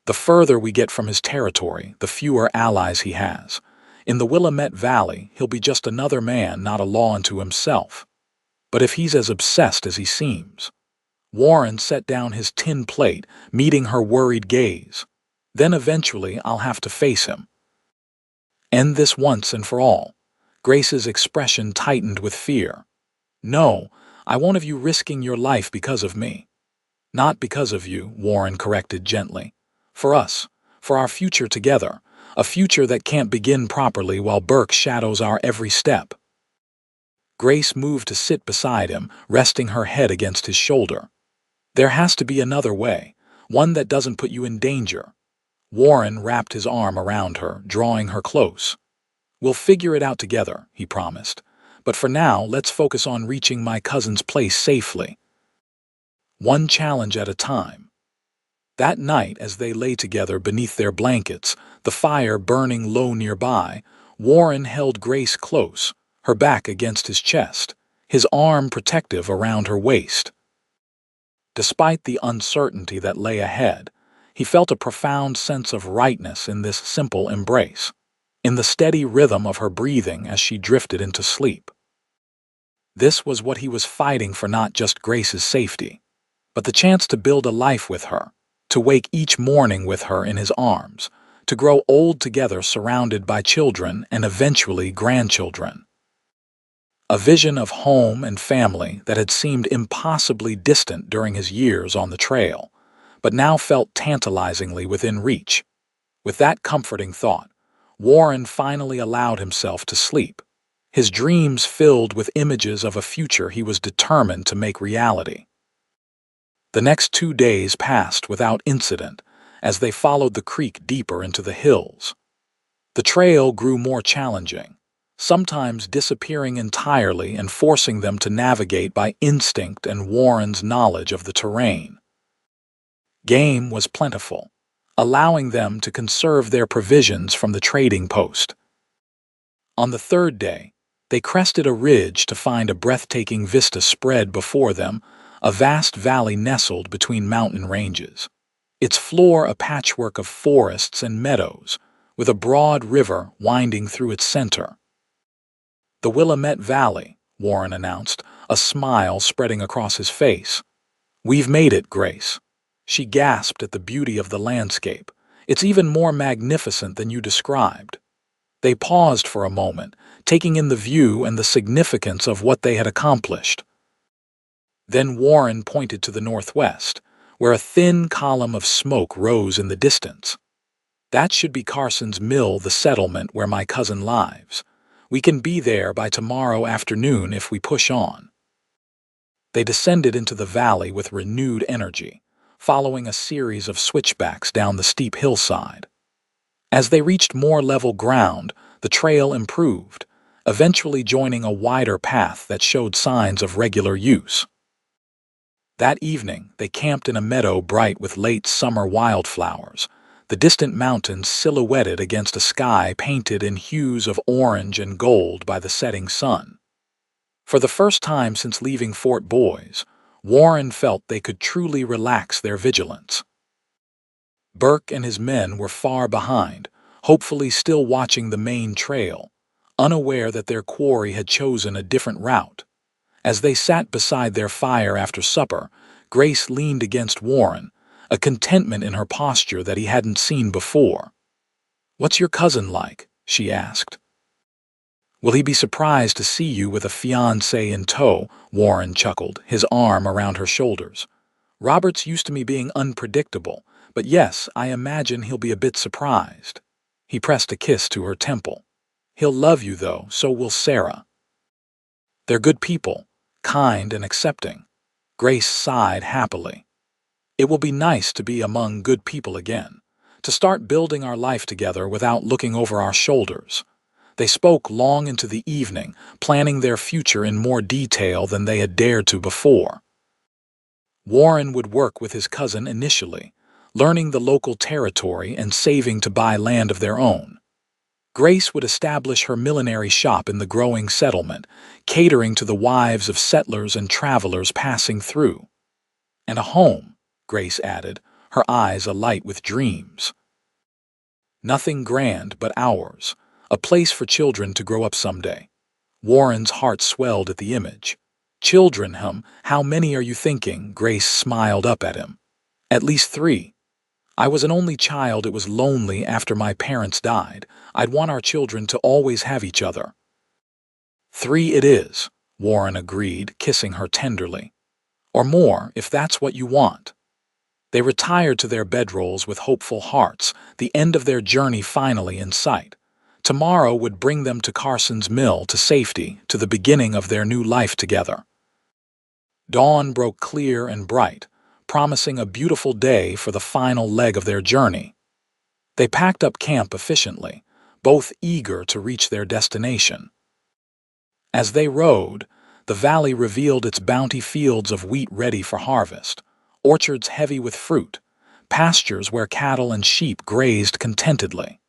"The further we get from his territory, the fewer allies he has. In the Willamette Valley, he'll be just another man, not a law unto himself. But if he's as obsessed as he seems—" Warren set down his tin plate, meeting her worried gaze. "Then eventually I'll have to face him. End this once and for all." Grace's expression tightened with fear. "No, I won't have you risking your life because of me." "Not because of you," Warren corrected gently. "For us, for our future together, a future that can't begin properly while Burke shadows our every step." Grace moved to sit beside him, resting her head against his shoulder. "There has to be another way, one that doesn't put you in danger." Warren wrapped his arm around her, drawing her close. "We'll figure it out together," he promised. "But for now, let's focus on reaching my cousin's place safely. One challenge at a time." That night, as they lay together beneath their blankets, the fire burning low nearby, Warren held Grace close, her back against his chest, his arm protective around her waist. Despite the uncertainty that lay ahead, he felt a profound sense of rightness in this simple embrace, in the steady rhythm of her breathing as she drifted into sleep. This was what he was fighting for, not just Grace's safety, but the chance to build a life with her, to wake each morning with her in his arms, to grow old together surrounded by children and eventually grandchildren. A vision of home and family that had seemed impossibly distant during his years on the trail, but now felt tantalizingly within reach. With that comforting thought, Warren finally allowed himself to sleep, his dreams filled with images of a future he was determined to make reality. The next 2 days passed without incident as they followed the creek deeper into the hills. The trail grew more challenging, sometimes disappearing entirely and forcing them to navigate by instinct and Warren's knowledge of the terrain. Game was plentiful, allowing them to conserve their provisions from the trading post. On the 3rd day, they crested a ridge to find a breathtaking vista spread before them, a vast valley nestled between mountain ranges, its floor a patchwork of forests and meadows, with a broad river winding through its center. "The Willamette Valley," Warren announced, a smile spreading across his face. "We've made it, Grace." She gasped at the beauty of the landscape. "It's even more magnificent than you described." They paused for a moment, taking in the view and the significance of what they had accomplished. Then Warren pointed to the northwest, where a thin column of smoke rose in the distance. "That should be Carson's Mill, the settlement where my cousin lives. We can be there by tomorrow afternoon if we push on." They descended into the valley with renewed energy, following a series of switchbacks down the steep hillside. As they reached more level ground, the trail improved, eventually joining a wider path that showed signs of regular use. That evening, they camped in a meadow bright with late summer wildflowers, the distant mountains silhouetted against a sky painted in hues of orange and gold by the setting sun. For the first time since leaving Fort Boys, Warren felt they could truly relax their vigilance. Burke and his men were far behind, hopefully still watching the main trail, unaware that their quarry had chosen a different route. As they sat beside their fire after supper, Grace leaned against Warren, a contentment in her posture that he hadn't seen before. "What's your cousin like?" she asked. "Will he be surprised to see you with a fiancé in tow?" Warren chuckled, his arm around her shoulders. "Robert's used to me being unpredictable, but yes, I imagine he'll be a bit surprised." He pressed a kiss to her temple. "He'll love you, though, so will Sarah. They're good people, kind and accepting." Grace sighed happily. "It will be nice to be among good people again, to start building our life together without looking over our shoulders." They spoke long into the evening, planning their future in more detail than they had dared to before. Warren would work with his cousin initially, learning the local territory and saving to buy land of their own. Grace would establish her millinery shop in the growing settlement, catering to the wives of settlers and travelers passing through. "And a home," Grace added, her eyes alight with dreams. "Nothing grand but ours, a place for children to grow up someday." Warren's heart swelled at the image. "Children, how many are you thinking?" Grace smiled up at him. "At least 3. I was an only child. It was lonely after my parents died. I'd want our children to always have each other." "3 it is," Warren agreed, kissing her tenderly. "Or more, if that's what you want." They retired to their bedrolls with hopeful hearts, the end of their journey finally in sight. Tomorrow would bring them to Carson's Mill, to safety, to the beginning of their new life together. Dawn broke clear and bright, promising a beautiful day for the final leg of their journey. They packed up camp efficiently, both eager to reach their destination. As they rode, the valley revealed its bounty fields of wheat ready for harvest, orchards heavy with fruit, pastures where cattle and sheep grazed contentedly.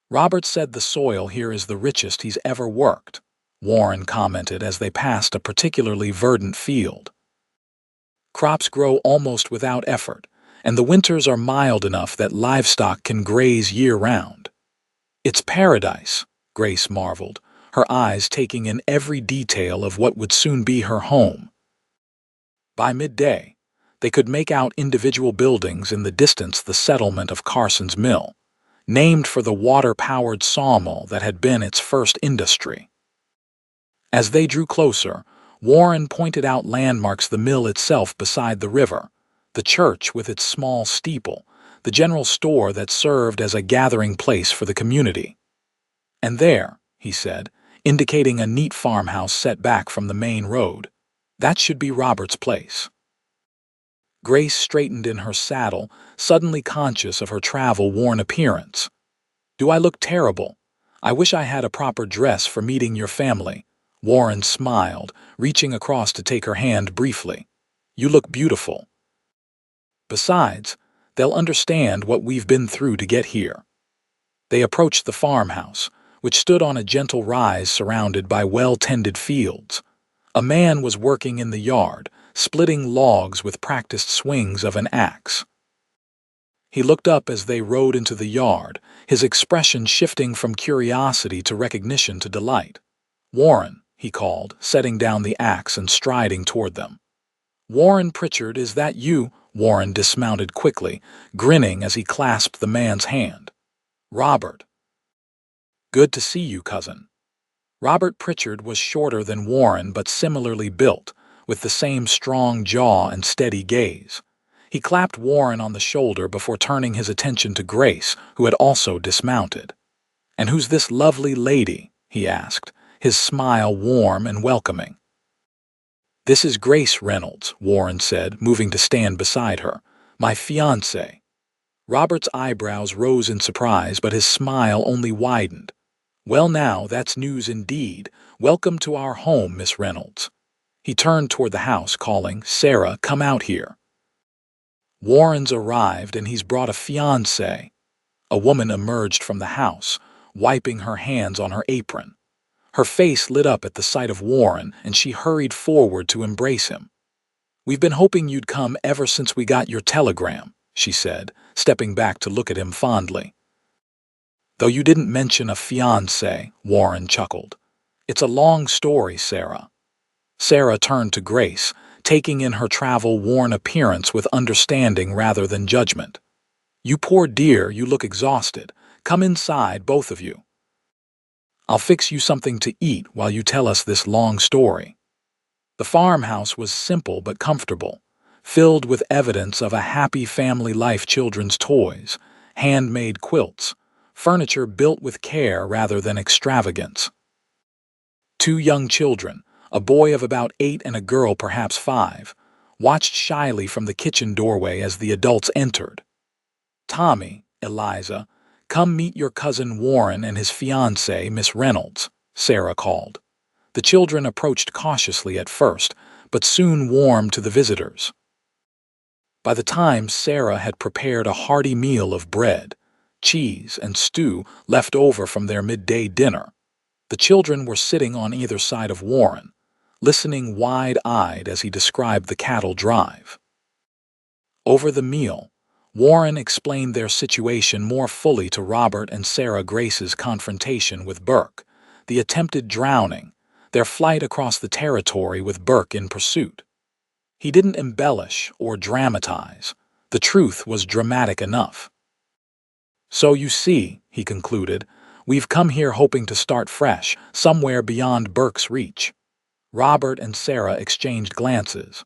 "Robert said the soil here is the richest he's ever worked," Warren commented as they passed a particularly verdant field. "Crops grow almost without effort, and the winters are mild enough that livestock can graze year-round." "It's paradise," Grace marveled, her eyes taking in every detail of what would soon be her home. By midday, they could make out individual buildings in the distance, the settlement of Carson's Mill, named for the water-powered sawmill that had been its first industry. As they drew closer, Warren pointed out landmarks: the mill itself beside the river, the church with its small steeple, the general store that served as a gathering place for the community. "And there," he said, indicating a neat farmhouse set back from the main road, "that should be Robert's place." Grace straightened in her saddle, suddenly conscious of her travel-worn appearance. "Do I look terrible? I wish I had a proper dress for meeting your family." Warren smiled, reaching across to take her hand briefly. "You look beautiful. Besides, they'll understand what we've been through to get here." They approached the farmhouse, which stood on a gentle rise surrounded by well-tended fields. A man was working in the yard, splitting logs with practiced swings of an axe. He looked up as they rode into the yard, his expression shifting from curiosity to recognition to delight. "Warren," he called, setting down the axe and striding toward them. "Warren Pritchard, is that you?" Warren dismounted quickly, grinning as he clasped the man's hand. "Robert." "Good to see you, cousin." Robert Pritchard was shorter than Warren but similarly built, with the same strong jaw and steady gaze. He clapped Warren on the shoulder before turning his attention to Grace, who had also dismounted. "And who's this lovely lady?" he asked, his smile warm and welcoming. "This is Grace Reynolds," Warren said, moving to stand beside her. "My fiancée." Robert's eyebrows rose in surprise, but his smile only widened. "Well now, that's news indeed. Welcome to our home, Miss Reynolds." He turned toward the house, calling, "Sarah, come out here." "Warren's arrived, and he's brought a fiancée." A woman emerged from the house, wiping her hands on her apron. Her face lit up at the sight of Warren, and she hurried forward to embrace him. "We've been hoping you'd come ever since we got your telegram," she said, stepping back to look at him fondly. "Though you didn't mention a fiancé," Warren chuckled. "It's a long story, Sarah." Sarah turned to Grace, taking in her travel-worn appearance with understanding rather than judgment. "You poor dear, you look exhausted. Come inside, both of you. I'll fix you something to eat while you tell us this long story." The farmhouse was simple but comfortable, filled with evidence of a happy family life: children's toys, handmade quilts, furniture built with care rather than extravagance. Two young children, a boy of about 8 and a girl perhaps 5, watched shyly from the kitchen doorway as the adults entered. "Tommy, Eliza, come meet your cousin Warren and his fiancée, Miss Reynolds," Sarah called. The children approached cautiously at first, but soon warmed to the visitors. By the time Sarah had prepared a hearty meal of bread, cheese, and stew left over from their midday dinner, the children were sitting on either side of Warren, listening wide-eyed as he described the cattle drive. Over the meal, Warren explained their situation more fully to Robert and Sarah: Grace's confrontation with Burke, the attempted drowning, their flight across the territory with Burke in pursuit. He didn't embellish or dramatize. The truth was dramatic enough. "So you see," he concluded, "we've come here hoping to start fresh, somewhere beyond Burke's reach." Robert and Sarah exchanged glances.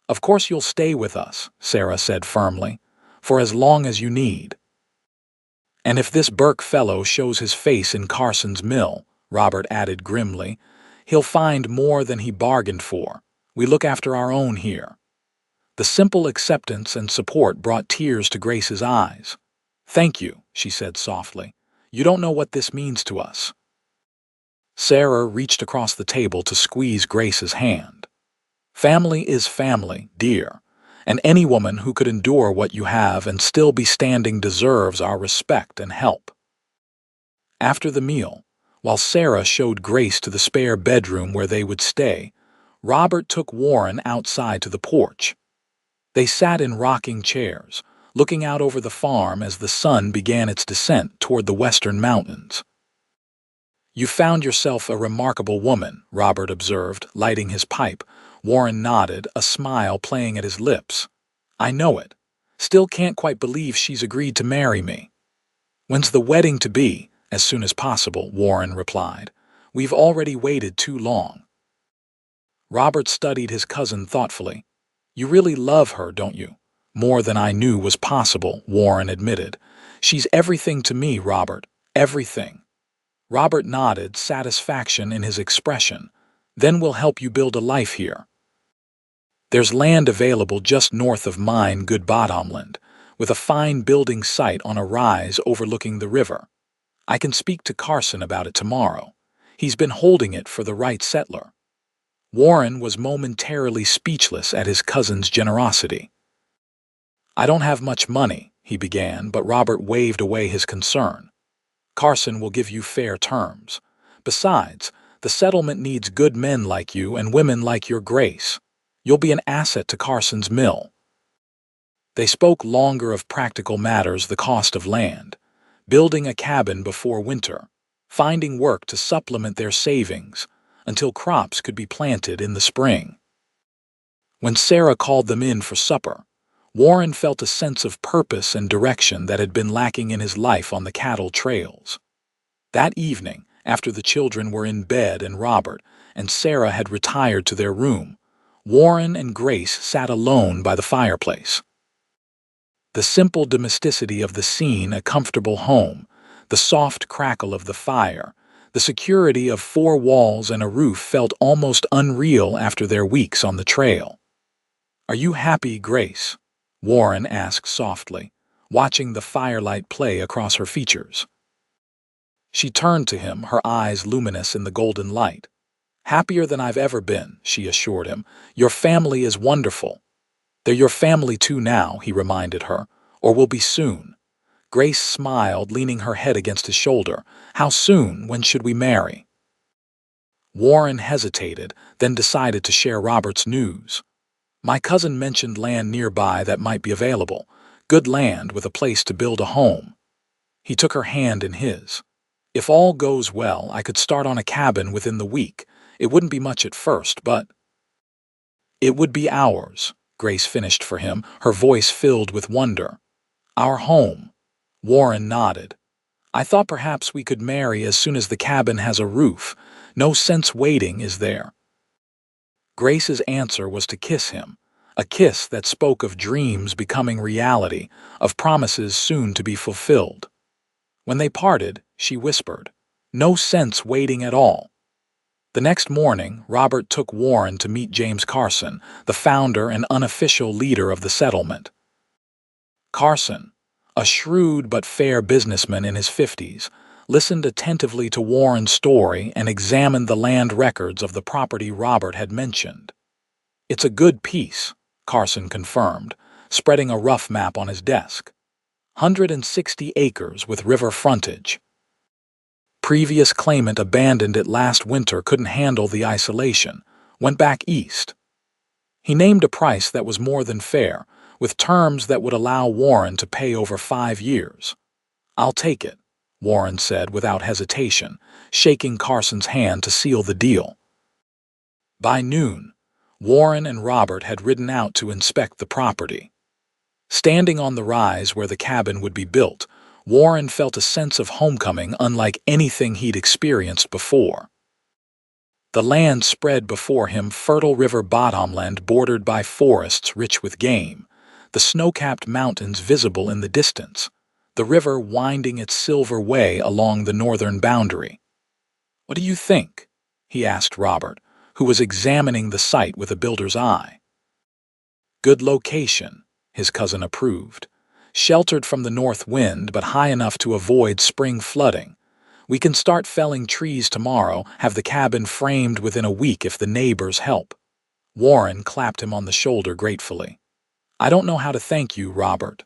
"Of course you'll stay with us," Sarah said firmly, "for as long as you need." "And if this Burke fellow shows his face in Carson's mill," Robert added grimly, "he'll find more than he bargained for. We look after our own here." The simple acceptance and support brought tears to Grace's eyes. "Thank you," she said softly. "You don't know what this means to us." Sarah reached across the table to squeeze Grace's hand. "Family is family, dear, and any woman who could endure what you have and still be standing deserves our respect and help." After the meal, while Sarah showed Grace to the spare bedroom where they would stay, Robert took Warren outside to the porch. They sat in rocking chairs, looking out over the farm as the sun began its descent toward the western mountains. "You found yourself a remarkable woman," Robert observed, lighting his pipe. Warren nodded, a smile playing at his lips. "I know it. Still can't quite believe she's agreed to marry me." "When's the wedding to be?" "As soon as possible," Warren replied. "We've already waited too long." Robert studied his cousin thoughtfully. "You really love her, don't you?" "More than I knew was possible," Warren admitted. "She's everything to me, Robert, everything." Robert nodded, satisfaction in his expression. "Then we'll help you build a life here. There's land available just north of mine, Good Bottomland, with a fine building site on a rise overlooking the river. I can speak to Carson about it tomorrow. He's been holding it for the right settler." Warren was momentarily speechless at his cousin's generosity. "I don't have much money," he began, but Robert waved away his concern. "Carson will give you fair terms. Besides, the settlement needs good men like you and women like your Grace. You'll be an asset to Carson's mill." They spoke longer of practical matters, the cost of land, building a cabin before winter, finding work to supplement their savings until crops could be planted in the spring. When Sarah called them in for supper, Warren felt a sense of purpose and direction that had been lacking in his life on the cattle trails. That evening, after the children were in bed and Robert and Sarah had retired to their room, Warren and Grace sat alone by the fireplace. The simple domesticity of the scene, a comfortable home, the soft crackle of the fire, the security of four walls and a roof felt almost unreal after their weeks on the trail. "Are you happy, Grace?" Warren asked softly, watching the firelight play across her features. She turned to him, her eyes luminous in the golden light. "Happier than I've ever been," she assured him. "Your family is wonderful." "They're your family too now," he reminded her, "or will be soon." Grace smiled, leaning her head against his shoulder. "How soon? When should we marry?" Warren hesitated, then decided to share Robert's news. "My cousin mentioned land nearby that might be available. Good land with a place to build a home." He took her hand in his. "If all goes well, I could start on a cabin within the week. It wouldn't be much at first, but—" "It would be ours," Grace finished for him, her voice filled with wonder. "Our home." Warren nodded. "I thought perhaps we could marry as soon as the cabin has a roof. No sense waiting, is there?" Grace's answer was to kiss him, a kiss that spoke of dreams becoming reality, of promises soon to be fulfilled. When they parted, she whispered, "No sense waiting at all." The next morning, Robert took Warren to meet James Carson, the founder and unofficial leader of the settlement. Carson, a shrewd but fair businessman in his 50s, listened attentively to Warren's story and examined the land records of the property Robert had mentioned. "It's a good piece," Carson confirmed, spreading a rough map on his desk. 160 acres with river frontage. Previous claimant abandoned it last winter, couldn't handle the isolation, went back east. He named a price that was more than fair, with terms that would allow Warren to pay over 5 years. "I'll take it," Warren said without hesitation, shaking Carson's hand to seal the deal. By noon, Warren and Robert had ridden out to inspect the property. Standing on the rise where the cabin would be built, Warren felt a sense of homecoming unlike anything he'd experienced before. The land spread before him, fertile river bottomland bordered by forests rich with game, the snow-capped mountains visible in the distance, the river winding its silver way along the northern boundary. "What do you think?" he asked Robert, who was examining the site with a builder's eye. "Good location," his cousin approved. "Sheltered from the north wind, but high enough to avoid spring flooding. We can start felling trees tomorrow, have the cabin framed within a week if the neighbors help." Warren clapped him on the shoulder gratefully. "I don't know how to thank you, Robert."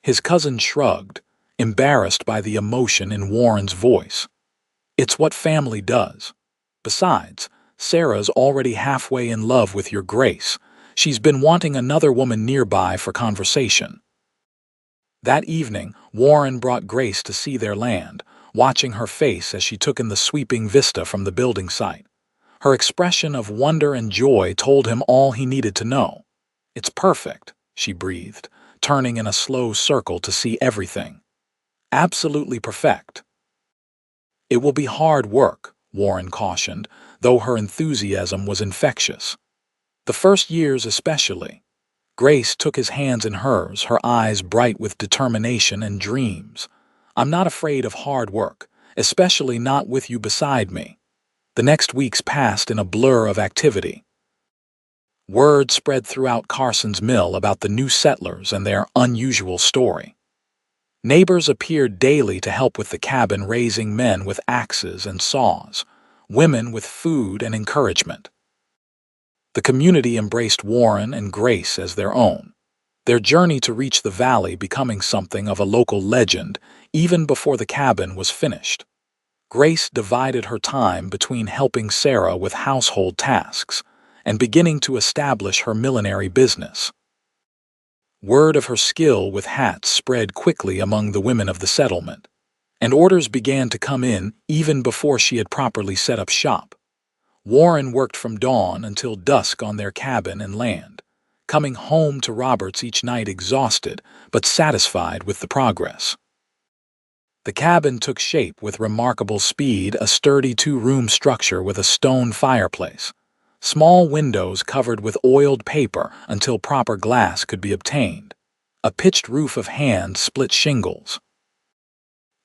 His cousin shrugged, embarrassed by the emotion in Warren's voice. "It's what family does. Besides, Sarah's already halfway in love with your Grace. She's been wanting another woman nearby for conversation." That evening, Warren brought Grace to see their land, watching her face as she took in the sweeping vista from the building site. Her expression of wonder and joy told him all he needed to know. "It's perfect," she breathed, turning in a slow circle to see everything. "Absolutely perfect." "It will be hard work," Warren cautioned, though her enthusiasm was infectious. "The first years especially." Grace took his hands in hers, her eyes bright with determination and dreams. "I'm not afraid of hard work, especially not with you beside me." The next weeks passed in a blur of activity. Word spread throughout Carson's mill about the new settlers and their unusual story. Neighbors appeared daily to help with the cabin, raising men with axes and saws, women with food and encouragement. The community embraced Warren and Grace as their own, their journey to reach the valley becoming something of a local legend even before the cabin was finished. Grace divided her time between helping Sarah with household tasks and beginning to establish her millinery business. Word of her skill with hats spread quickly among the women of the settlement, and orders began to come in even before she had properly set up shop. Warren worked from dawn until dusk on their cabin and land, coming home to Roberts each night exhausted but satisfied with the progress. The cabin took shape with remarkable speed, a sturdy two-room structure with a stone fireplace, small windows covered with oiled paper until proper glass could be obtained, a pitched roof of hand-split shingles.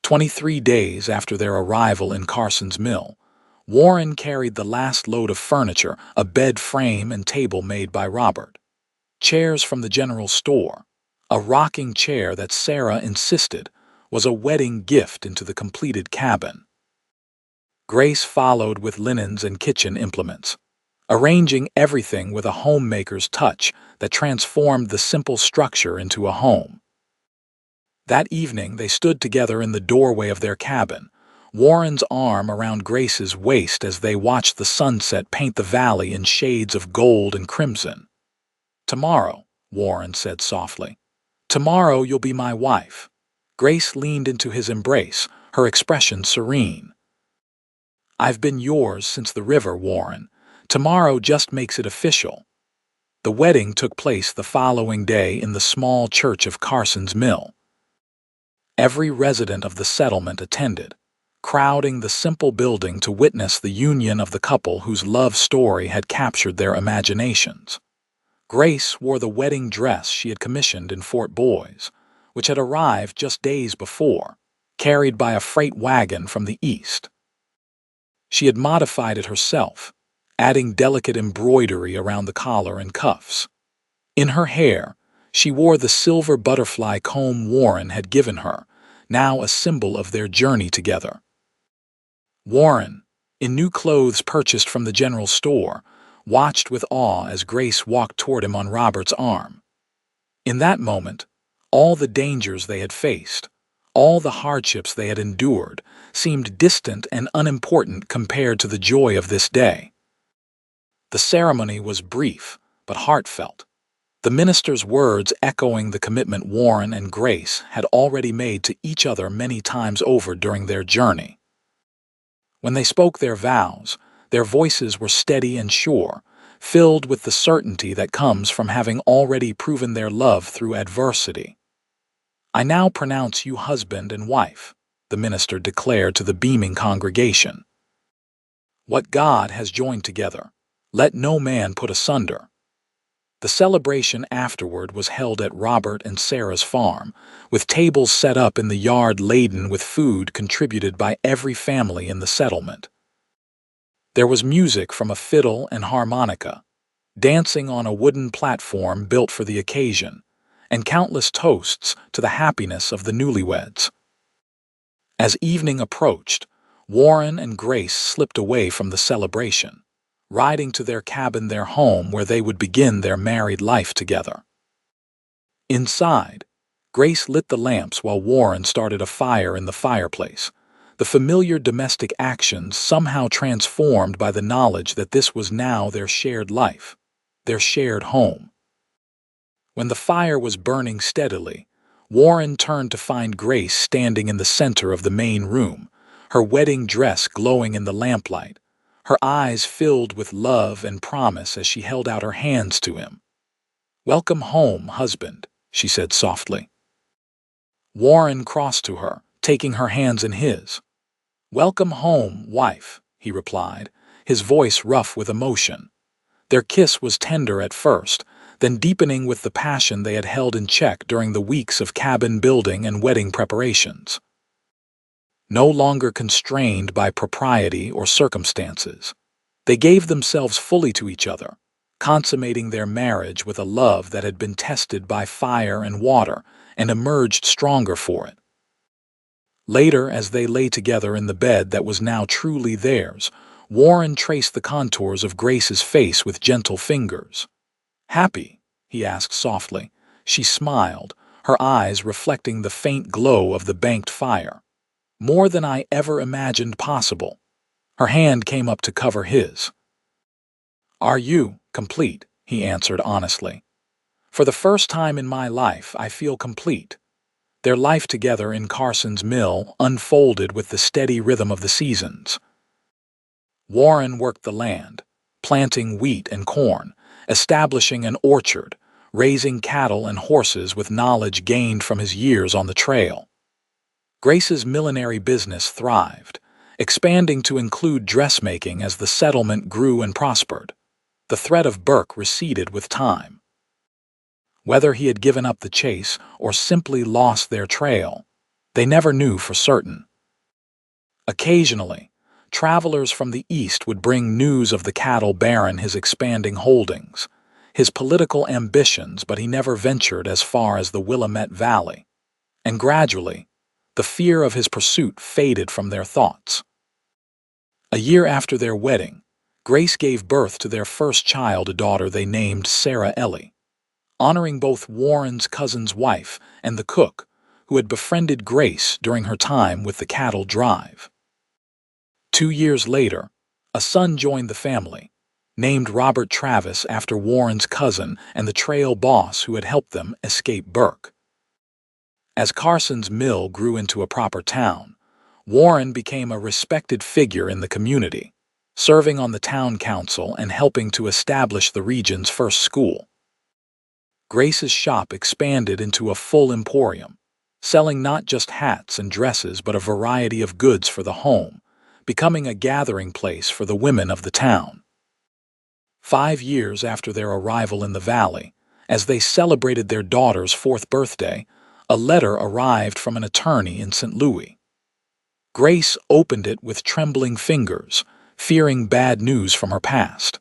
23 days after their arrival in Carson's mill, Warren carried the last load of furniture, a bed frame and table made by Robert, chairs from the general store, a rocking chair that Sarah insisted was a wedding gift into the completed cabin. Grace followed with linens and kitchen implements, arranging everything with a homemaker's touch that transformed the simple structure into a home. That evening they stood together in the doorway of their cabin, Warren's arm around Grace's waist as they watched the sunset paint the valley in shades of gold and crimson. "Tomorrow," Warren said softly, "tomorrow you'll be my wife." Grace leaned into his embrace, her expression serene. "I've been yours since the river, Warren. Tomorrow just makes it official." The wedding took place the following day in the small church of Carson's Mill. Every resident of the settlement attended, crowding the simple building to witness the union of the couple whose love story had captured their imaginations. Grace wore the wedding dress she had commissioned in Fort Boys, which had arrived just days before, carried by a freight wagon from the east. She had modified it herself, adding delicate embroidery around the collar and cuffs. In her hair, she wore the silver butterfly comb Warren had given her, now a symbol of their journey together. Warren, in new clothes purchased from the general store, watched with awe as Grace walked toward him on Robert's arm. In that moment, all the dangers they had faced, all the hardships they had endured, seemed distant and unimportant compared to the joy of this day. The ceremony was brief but heartfelt, the minister's words echoing the commitment Warren and Grace had already made to each other many times over during their journey. When they spoke their vows, their voices were steady and sure, filled with the certainty that comes from having already proven their love through adversity. "I now pronounce you husband and wife," the minister declared to the beaming congregation. "What God has joined together, let no man put asunder." The celebration afterward was held at Robert and Sarah's farm, with tables set up in the yard laden with food contributed by every family in the settlement. There was music from a fiddle and harmonica, dancing on a wooden platform built for the occasion, and countless toasts to the happiness of the newlyweds. As evening approached, Warren and Grace slipped away from the celebration, riding to their cabin, their home, where they would begin their married life together. Inside, Grace lit the lamps while Warren started a fire in the fireplace, the familiar domestic actions somehow transformed by the knowledge that this was now their shared life, their shared home. When the fire was burning steadily, Warren turned to find Grace standing in the center of the main room, her wedding dress glowing in the lamplight, her eyes filled with love and promise as she held out her hands to him. "Welcome home, husband," she said softly. Warren crossed to her, taking her hands in his. "Welcome home, wife," he replied, his voice rough with emotion. Their kiss was tender at first, then deepening with the passion they had held in check during the weeks of cabin building and wedding preparations. No longer constrained by propriety or circumstances, they gave themselves fully to each other, consummating their marriage with a love that had been tested by fire and water and emerged stronger for it. Later, as they lay together in the bed that was now truly theirs, Warren traced the contours of Grace's face with gentle fingers. "Happy?" he asked softly. She smiled, her eyes reflecting the faint glow of the banked fire. "More than I ever imagined possible." Her hand came up to cover his. "Are you complete?" he answered honestly. For the first time in my life, I feel complete. Their life together in Carson's mill unfolded with the steady rhythm of the seasons. Warren worked the land, planting wheat and corn, establishing an orchard, raising cattle and horses with knowledge gained from his years on the trail. Grace's millinery business thrived, expanding to include dressmaking as the settlement grew and prospered. The threat of Burke receded with time. Whether he had given up the chase or simply lost their trail, they never knew for certain. Occasionally, travelers from the east would bring news of the cattle baron, his expanding holdings, his political ambitions, but he never ventured as far as the Willamette Valley. And gradually, the fear of his pursuit faded from their thoughts. A year after their wedding, Grace gave birth to their first child, a daughter they named Sarah Ellie, honoring both Warren's cousin's wife and the cook, who had befriended Grace during her time with the cattle drive. 2 years later, a son joined the family, named Robert Travis after Warren's cousin and the trail boss who had helped them escape Burke. As Carson's mill grew into a proper town, Warren became a respected figure in the community, serving on the town council and helping to establish the region's first school. Grace's shop expanded into a full emporium, selling not just hats and dresses but a variety of goods for the home, becoming a gathering place for the women of the town. 5 years after their arrival in the valley, as they celebrated their daughter's 4th birthday, a letter arrived from an attorney in St. Louis. Grace opened it with trembling fingers, fearing bad news from her past.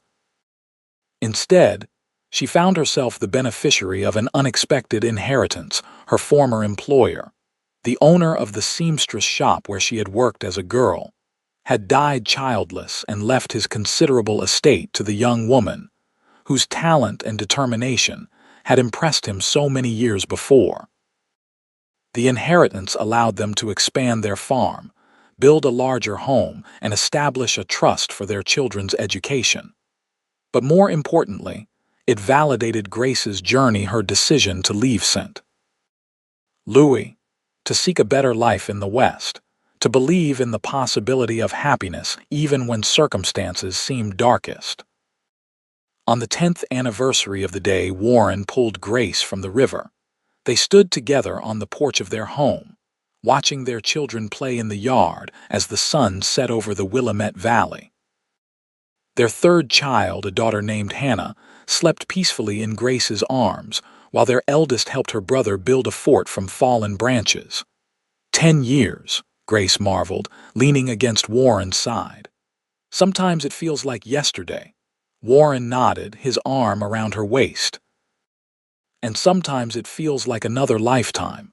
Instead, she found herself the beneficiary of an unexpected inheritance. Her former employer, the owner of the seamstress shop where she had worked as a girl, had died childless and left his considerable estate to the young woman, whose talent and determination had impressed him so many years before. The inheritance allowed them to expand their farm, build a larger home, and establish a trust for their children's education. But more importantly, it validated Grace's journey, her decision to leave St. Louis, to seek a better life in the West, to believe in the possibility of happiness even when circumstances seemed darkest. On the 10th anniversary of the day Warren pulled Grace from the river, they stood together on the porch of their home, watching their children play in the yard as the sun set over the Willamette Valley. Their 3rd child, a daughter named Hannah, slept peacefully in Grace's arms, while their eldest helped her brother build a fort from fallen branches. 10 years, Grace marveled, leaning against Warren's side. Sometimes it feels like yesterday. Warren nodded, his arm around her waist. And sometimes it feels like another lifetime.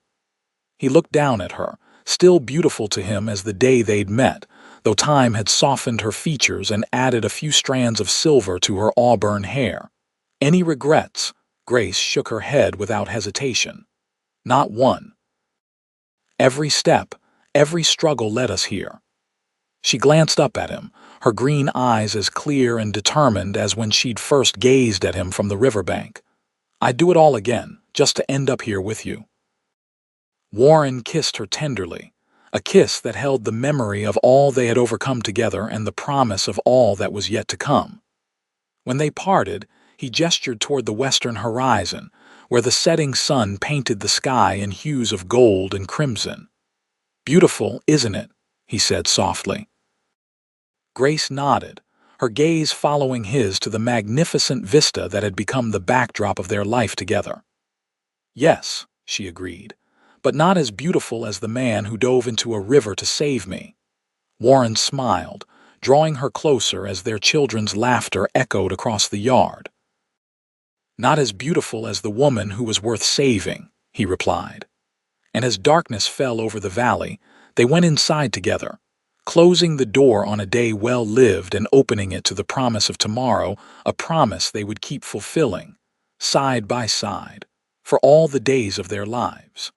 He looked down at her, still beautiful to him as the day they'd met, though time had softened her features and added a few strands of silver to her auburn hair. Any regrets? Grace shook her head without hesitation. Not one. Every step, every struggle led us here. She glanced up at him, her green eyes as clear and determined as when she'd first gazed at him from the riverbank. I'd do it all again, just to end up here with you. Warren kissed her tenderly, a kiss that held the memory of all they had overcome together and the promise of all that was yet to come. When they parted, he gestured toward the western horizon, where the setting sun painted the sky in hues of gold and crimson. Beautiful, isn't it? He said softly. Grace nodded, her gaze following his to the magnificent vista that had become the backdrop of their life together. Yes, she agreed, but not as beautiful as the man who dove into a river to save me. Warren smiled, drawing her closer as their children's laughter echoed across the yard. Not as beautiful as the woman who was worth saving, he replied. And as darkness fell over the valley, they went inside together, closing the door on a day well lived and opening it to the promise of tomorrow, a promise they would keep fulfilling, side by side, for all the days of their lives.